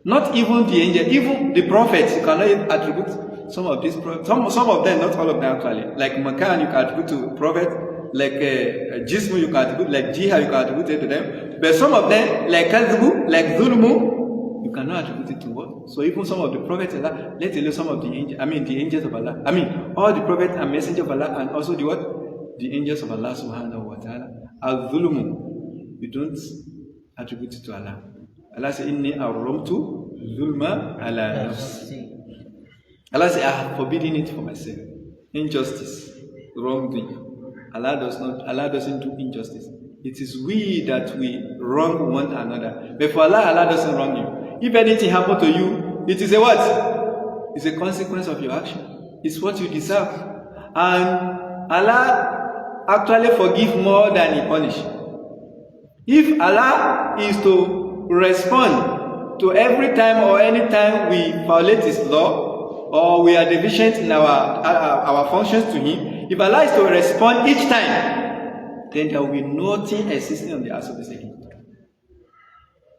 Not even the angel, even the prophets, you cannot attribute some of these prophets. Some of them, not all of them actually. Like Makan, you can attribute to prophet. Like Jismu, you can attribute. Like Jihad, you can attribute it to them. But some of them, like Kitabu, like Zulmu, you cannot attribute it to what? So even some of the prophets, Allah, let alone some of the angels, the angels of Allah. All the prophets and messengers of Allah, and also the what? The angels of Allah subhanahu wa ta'ala. Al-Zulmu, you don't attribute it to Allah. Allah says, Inni arramtu zulma ala nafsi. Allah says, I have forbidden it for myself. Injustice, wrongdoing. Allah doesn't do injustice. It is we that we wrong one another. But for Allah, Allah doesn't wrong you. If anything happens to you, it is a what? It's a consequence of your action. It's what you deserve. And Allah actually forgives more than He punishes. If Allah is to respond to every time or any time we violate His law, or we are deficient in our functions to Him, if Allah is to respond each time, then there will be nothing existing on the earth of this again.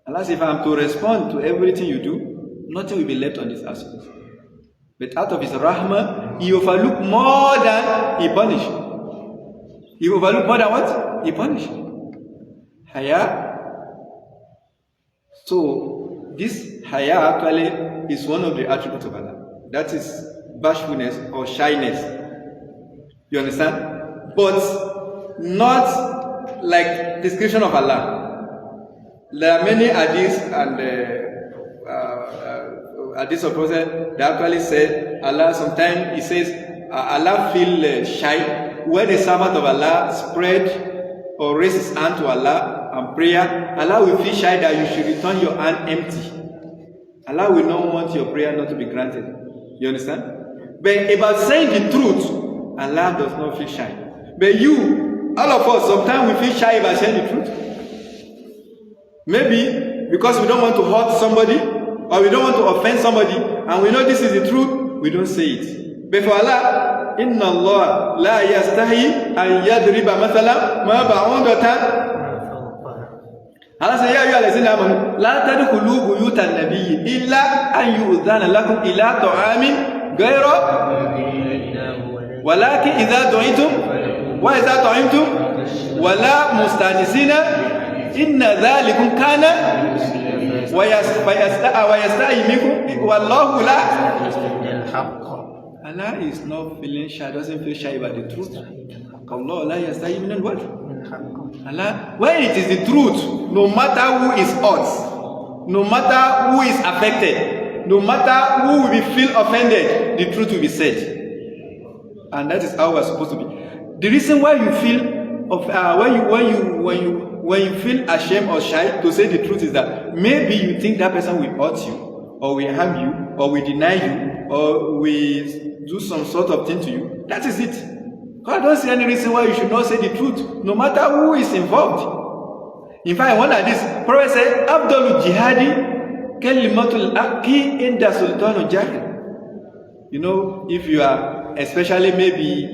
Allah says, if I am to respond to everything you do, nothing will be left on this earth. But out of His rahmah, He overlook more than He punish. He overlook more than what? He punish. Haya. So this haya actually is one of the attributes of Allah. That is bashfulness or shyness. You understand? But not like description of Allah. There are many hadiths and hadiths of Prophet that actually say Allah, sometimes He says Allah feel shy when the servant of Allah spread or raise his hand to Allah and prayer. Allah will feel shy that you should return your hand empty. Allah will not want your prayer not to be granted. You understand? But about saying the truth, Allah does not feel shy. But you, all of us, sometimes we feel shy about saying the truth. Maybe because we don't want to hurt somebody, or we don't want to offend somebody, and we know this is the truth, we don't say it. But for Allah, Inna Allah la yastahi an yadriba mathalan ma ba'udatan. Allah says, Ya ayyuhallazina amanu la tadkhulu buyutan nabiyyi illa an yu'dhana lakum ila ta'amin ghayra walakin idha du'itum wa idha ta'imtum wala mustanisina inna dhalikum kana wa yasta'i minkum wallahu la. Allah is not feeling shy, doesn't feel shy about the truth. Allah la yasta'i min al-what? Allah, when it is the truth, no matter who is hurt, no matter who is affected, no matter who will be feel offended, the truth will be said. And that is how we are supposed to be. The reason why you feel when you feel ashamed or shy to say the truth is that maybe you think that person will hurt you, or will harm you, or will deny you, or will do some sort of thing to you. That is it. I don't see any reason why you should not say the truth, no matter who is involved. In fact, one like this, Prophet said, Abdul jihadi kalimatul haqqi inda sultanu jahil. You know, if you are, especially maybe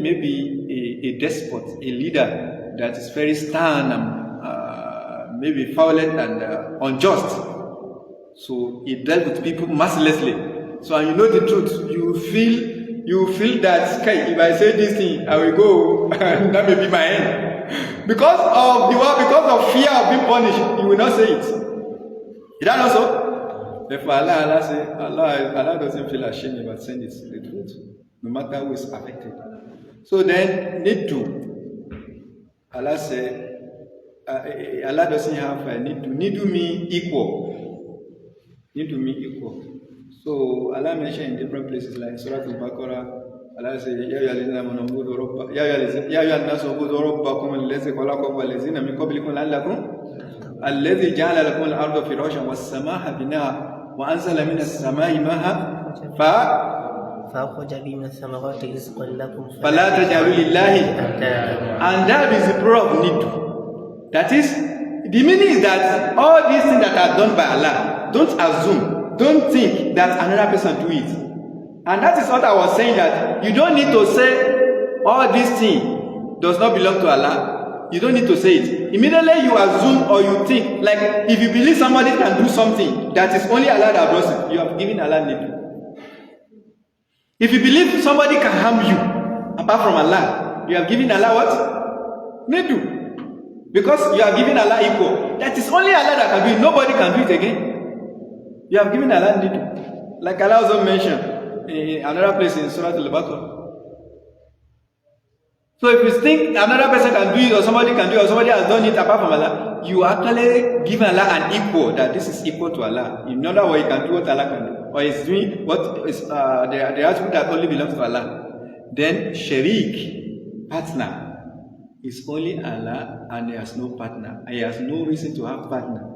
a despot, a leader that is very stern and maybe violent and unjust, so he dealt with people mercilessly. So, and you know the truth, you feel that, okay, if I say this thing, I will go, and that may be my end. Because of fear of being punished, you will not say it. Is that also? Therefore, Allah doesn't feel ashamed about saying it, the truth, no matter who is affected. So then, need to. Allah say, Allah doesn't have a need to. Need to mean equal. Need to mean equal. So Allah mentioned in different places like Surah Al-Baqarah. Allah says, Ya ayyuhallazina amanu ubudu rabbakum, ya ayyuhan-nasu ubudu rabbakum alladhi khalaqakum wallazina min qablikum la'allakum alladhi ja'ala lakum al-arda firashan was-samaa'a binaa'a wa anzala minas samaa'i maa'an فأخرج به من الثمرات رزقا لكم فلا تجعلوا لله. And that is the prayer of need. That is, the meaning is that all these things that are done by Allah, don't assume, don't think that another person do it. And that is what I was saying, that you don't need to say all these things does not belong to Allah. You don't need to say it. Immediately you assume or you think, like if you believe somebody can do something that is only Allah that does it, you have given Allah need. If you believe somebody can harm you apart from Allah, you have given Allah what? Need. Because you have given Allah equal. That is only Allah that can do it. Nobody can do it again. You have given Allah need. Like Allah also mentioned in another place in Surah Al-Baqarah. So if you think another person can do it or somebody can do it or somebody has done it apart from Allah, you actually give Allah an equal, that this is equal to Allah. In other words, you can do what Allah can do. Or is doing what is the attribute that only belongs to Allah. Then Sharik, partner, is only Allah and he has no partner. And he has no reason to have partner.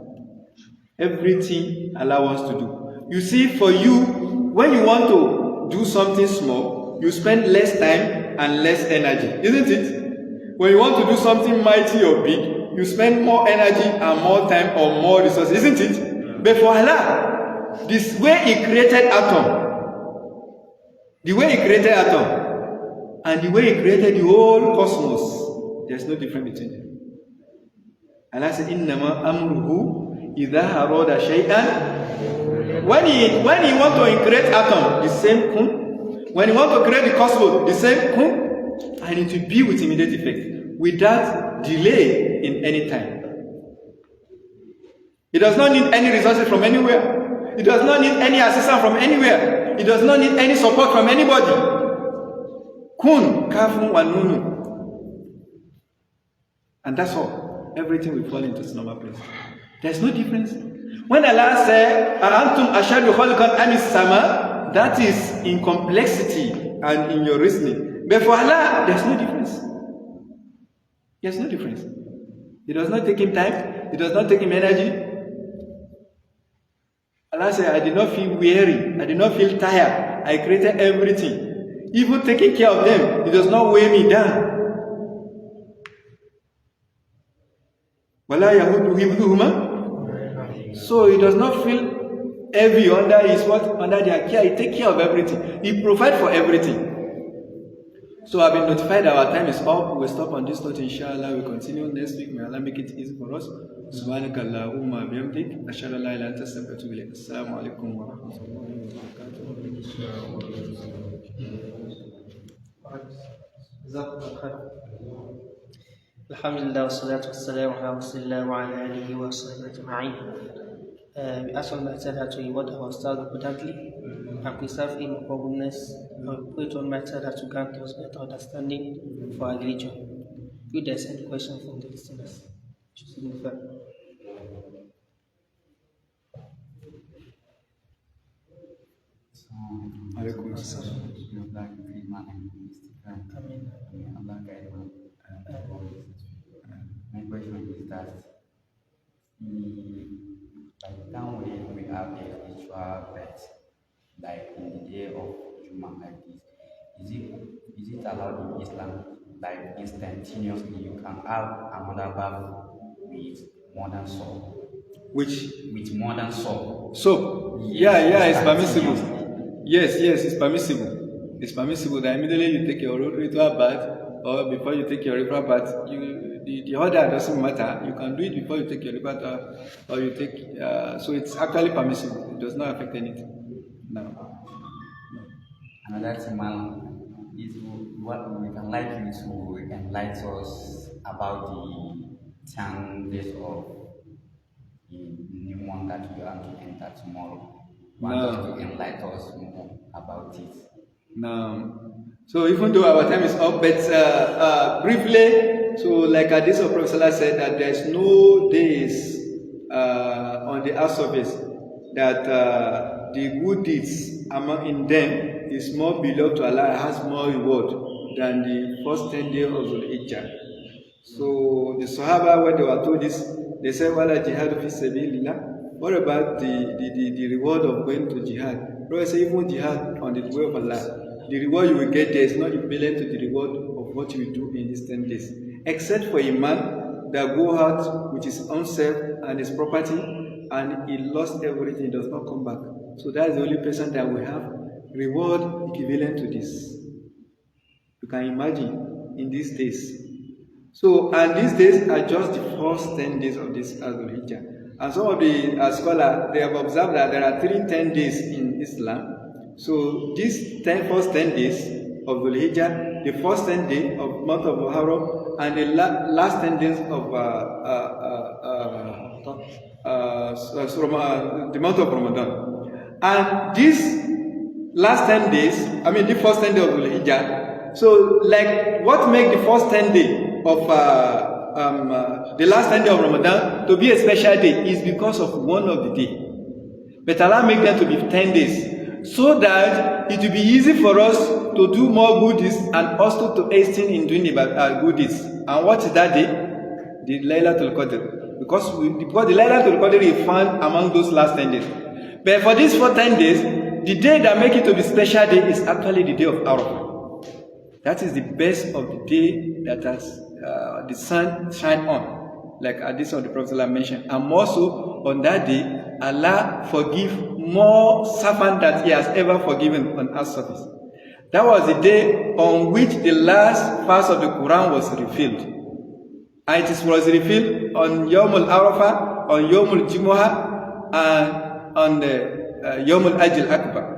Everything Allah wants to do. You see, for you, when you want to do something small, you spend less time and less energy, isn't it? When you want to do something mighty or big, you spend more energy and more time or more resources, isn't it? But for Allah, this way He created atom, the way He created atom, and the way He created the whole cosmos, there's no difference between them. Allah said, "Innama amruhu idha arada shay'an." When he want to create atom, the same kun. When you want to create the cosmos, the same kun, and it will be with immediate effect, without delay in any time. It does not need any resources from anywhere. It does not need any assistance from anywhere. It does not need any support from anybody. Kun, kafun, wa nunu. And that's all. Everything will fall into its normal place. There's no difference. When Allah said, "Antum ashadu khalqan amis sama," that is in complexity and in your reasoning. But for Allah, there's no difference. There's no difference. It does not take Him time. It does not take Him energy. Allah said, I did not feel weary. I did not feel tired. I created everything. Even taking care of them, it does not weigh me down. So it does not feel heavy under his what? Under their care. He takes care of everything. He provides for everything. So I've been notified that our time is up. We'll stop on this note, inshallah. We'll continue next week. May Allah make it easy for us. Subhanakallahumma bihamdik. Ashhadu an la ilaha illa anta astaghfiruka wa atubu ilayk. Assalamu alaikum wa rahmatullahi wa barakatuh. Alhamdulillah, wassalatu wassalamu ala rasulillah wa ala alihi wa sahbihi ajma'in. We ask Allah to reward our stars abundantly and preserve him from goodness, and pray to Almighty to grant us better understanding for our religion. If there's any question from the listeners, just move on. Alaikum assalam. My question is that by the time we have a ritual birth, like in the day of Juma like this, is it allowed in Islam? Like instantaneously, you can have another bath with modern soap. Which? With modern soap. So, Yes, yeah, it's instantaneously. permissible. Yes, it's permissible. It's permissible that immediately you take your ritual bath, or before you take your ritual bath, the order doesn't matter. You can do it before you take your ritual bath, or you take. So it's actually permissible. It does not affect anything. No. Another thing, man, is what we can like you to enlighten us about the 10 days of the new month that we are to enter tomorrow. Want us to enlighten us more about it. No. So even though our time is up, but briefly, so like Azeez of Prophet said that there's no days on the earth surface that the good deeds in them is more beloved to Allah, has more reward than the first 10 days of Dhul-Hijjah. So the Sahaba, when they were told this, they said, "Wala jihad fi sabilillah." What about the reward of going to jihad? Prophet said, even jihad on the way of Allah, the reward you will get there is not equivalent to the reward of what you will do in these 10 days. Except for a man that go out with his own self and his property, and he lost everything, he does not come back. So that is the only person that will have reward equivalent to this. You can imagine in these days. So, and these days are just the first 10 days of this Dhul-Hijjah. And some of the scholars, they have observed that there are 10 days in Islam. So these first 10 days of Dhul-Hijjah, the first 10 days of month of Muharram, and the last 10 days of the month of Ramadan. And these last 10 days, the first 10 days of Dhul-Hijjah, so like what makes the first 10 days of the last 10 days of Ramadan to be a special day is because of one of the day. But Allah make them to be 10 days so that it will be easy for us to do more good deeds and also to hasten in doing the good deeds. And what is that day? The Laylatul Qadr. Because the Laylatul Qadr is found among those last 10 days. But for these 10 days, the day that make it to be special day is actually the day of Arafah. That is the best of the day that has the sun shine on, like Azeez of the Prophet mentioned. And also on that day, Allah forgive more servants that He has ever forgiven on earth's surface. That was the day on which the last verse of the Quran was revealed. And it was revealed on Yawm al-Arafah, on Yawm al-Jumu'ah, and on the Yawm al-Ajil Akbar.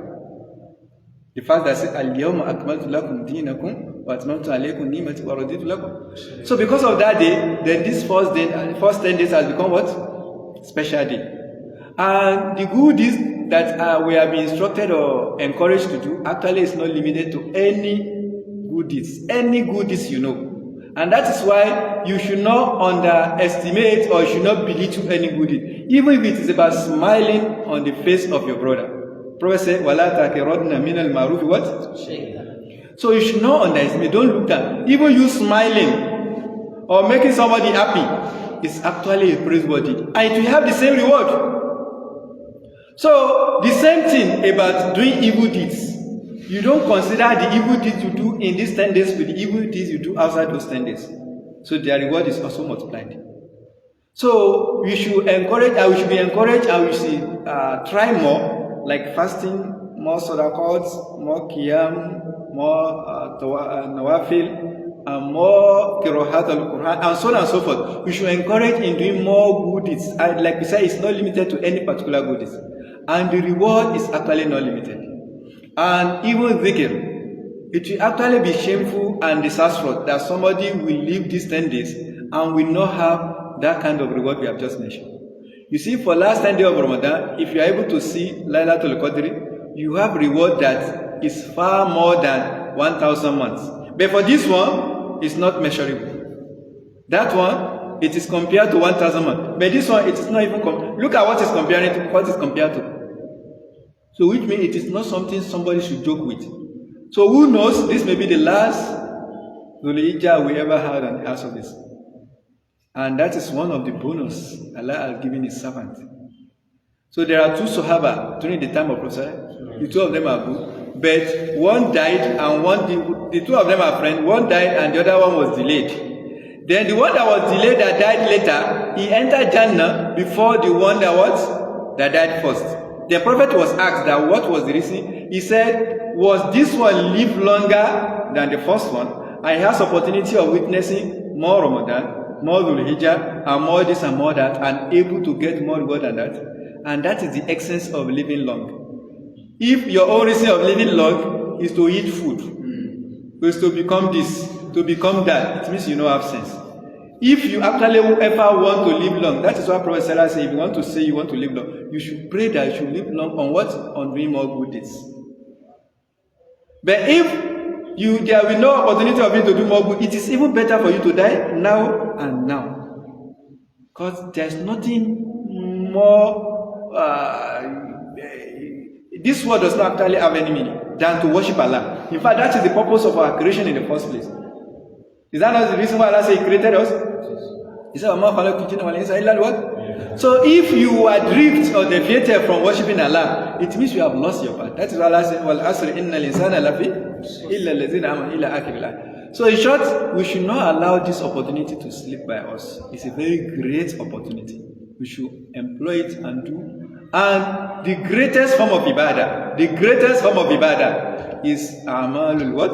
The fact that says, Al-Yawma akmaltu lakum dinakum wa atmamtu alaykum ni'mati wa raditu lakum. So because of that day, then this first 10 days has become what? Special day. And the good deeds that we have been instructed or encouraged to do actually is not limited to any good deeds. Any good deeds you know. And that is why you should not underestimate or you should not belittle any good deed. Even if it is about smiling on the face of your brother. Prophet said, "Wala takirodna min al-ma'ruf what?" So you should not underestimate. Don't look down. Even you smiling or making somebody happy is actually a praiseworthy, and it will have the same reward. So the same thing about doing evil deeds. You don't consider the evil deeds you do in these 10 days with the evil deeds you do outside those 10 days. So their reward is also multiplied. So we should encourage, and we should be encouraged, and we should try more. Like fasting, more sadaqat, more qiyam, more nawafil, and more qiraat al-Quran, and so on and so forth. We should encourage in doing more good deeds. And like we said, it's not limited to any particular good deeds. And the reward is actually not limited. And even dhikr, it will actually be shameful and disastrous that somebody will live these 10 days and will not have that kind of reward we have just mentioned. You see, for last 10 days of Ramadan, if you are able to see Laylatul Qadr, you have reward that is far more than 1,000 months. But for this one, it's not measurable. That one, it is compared to 1,000 months. But this one, it is not even look at what is comparing to what is compared to. So which means it is not something somebody should joke with. So who knows, this may be the last Dhul-Hijjah we ever had on the earth of this. And that is one of the bonus Allah has given His servant. So there are two Sahaba during the time of Prophet. The two of them are good. but one died and the two of them are friends. One died and the other one was delayed. Then the one that was delayed that died later, he entered Jannah before the one that died first. The Prophet was asked that what was the reason. He said, was this one live longer than the first one? And he has opportunity of witnessing more Ramadan, more Dhul Hijjah, and more this and more that, and able to get more reward than that. And that is the essence of living long. If your own reason of living long is to eat food, is to become this, to become that, it means you don't have sense. If you actually ever want to live long, that is why Prophet said, if you want to say you want to live long, you should pray that you should live long on what? On doing more good deeds. But if there will be no opportunity of you to do more good, it is even better for you to die now and now. Because there's nothing more, this world does not actually have any meaning than to worship Allah. In fact, that is the purpose of our creation in the first place. Is that not the reason why Allah said He created us? He said, what? So if you adrift or deviated from worshiping Allah, it means you have lost your path. That is why Allah said, وَالْعَصْرِ إِنَّ الْإِنسَانَ لَفِي إِلَّا الَّذِينَ آمَنُوا إِلَّا آخِرِ اللَّهِ. So in short, we should not allow this opportunity to slip by us. It's a very great opportunity. We should employ it and do. And the greatest form of ibadah, is amalul what?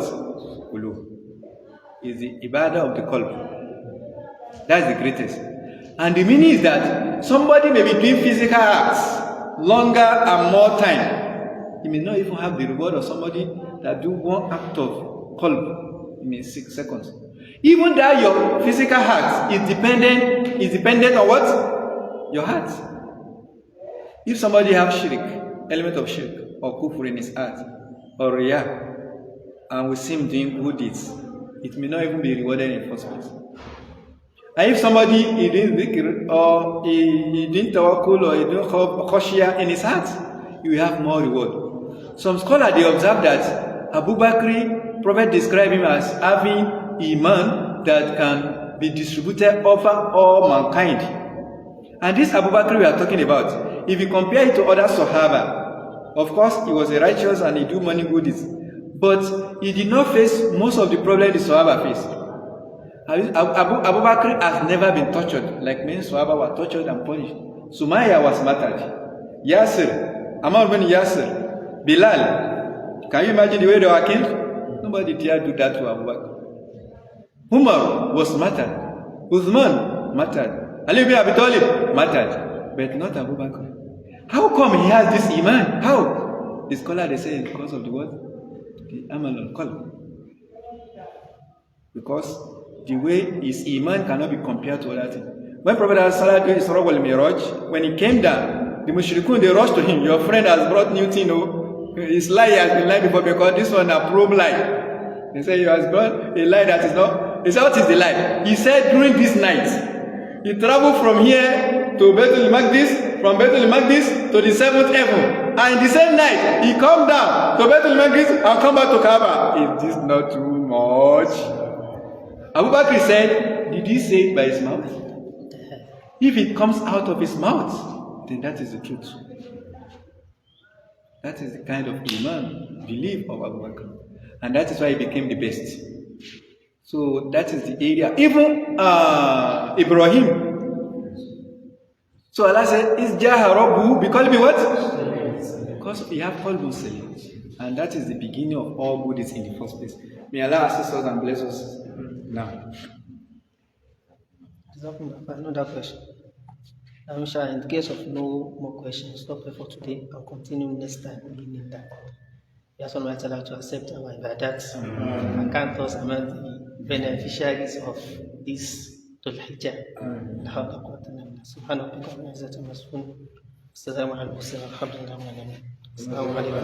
Qulub. Is the ibadah of the qalb. That's the greatest. And the meaning is that somebody may be doing physical acts longer and more time. He may not even have the reward of somebody that do one act of qalb in 6 seconds. Even that your physical act is dependent on what? Your heart. If somebody has shirk, element of shirk, or kufr in his heart, or riyah, and we see him doing good deeds, it may not even be rewarded in the first place. And if somebody he didn't dhikr, or he didn't tawakkul, or he didn't khashiyah in his heart, he will have more reward. Some scholars they observe that Abu Bakr, Prophet described him as having iman that can be distributed over all mankind. And this Abu Bakr we are talking about, if you compare it to other Sahaba, of course he was a righteous and he do many good deeds, but he did not face most of the problems the Sahaba faced. Abu Bakr has never been tortured like many Sahaba were tortured and punished. Sumaya was martyred. Yasir, Ammar bin Yasir, Bilal, can you imagine the way they were killed? Nobody dared do that to Abu Bakr. Umar was martyred. Uthman martyred. Ali bin Abi Talib mattered, but not Abu Bakr. How come he has this iman? How? The scholar they say it's because of the what? The amal al-qalb. Because the way his iman cannot be compared to other things. When Prophet ﷺ did Isra wal Miraj, when he came down, the mushrikun they rushed to him. Your friend has brought new thing, no? His lie has been lied before because this one a probe lie. They say he has brought a lie that is not. He said, what is the lie? He said during this night, he traveled from here to Baitul Maqdis, from Baitul Maqdis to the 7th heaven. And in the same night, he come down to Baitul Maqdis and come back to Kaaba. Is this not too much? Abu Bakr said, did he say it by his mouth? If it comes out of his mouth, then that is the truth. That is the kind of iman, belief of Abu Bakr. And that is why he became the best. So that is the area. Even Ibrahim. So Allah said, "Is Jaharabu because be what? Because he have qalbun salim, and that is the beginning of all good is in the first place. May Allah assist us and bless us now." Another question. Inshallah, in the case of no more questions, stop here for today and continue next time. Beginning time. Yes, Allah to accept our ibadat and count us among the beneficiaries of this Tawhid. Subhanahu wa ta'ala. Assalamu alaikum.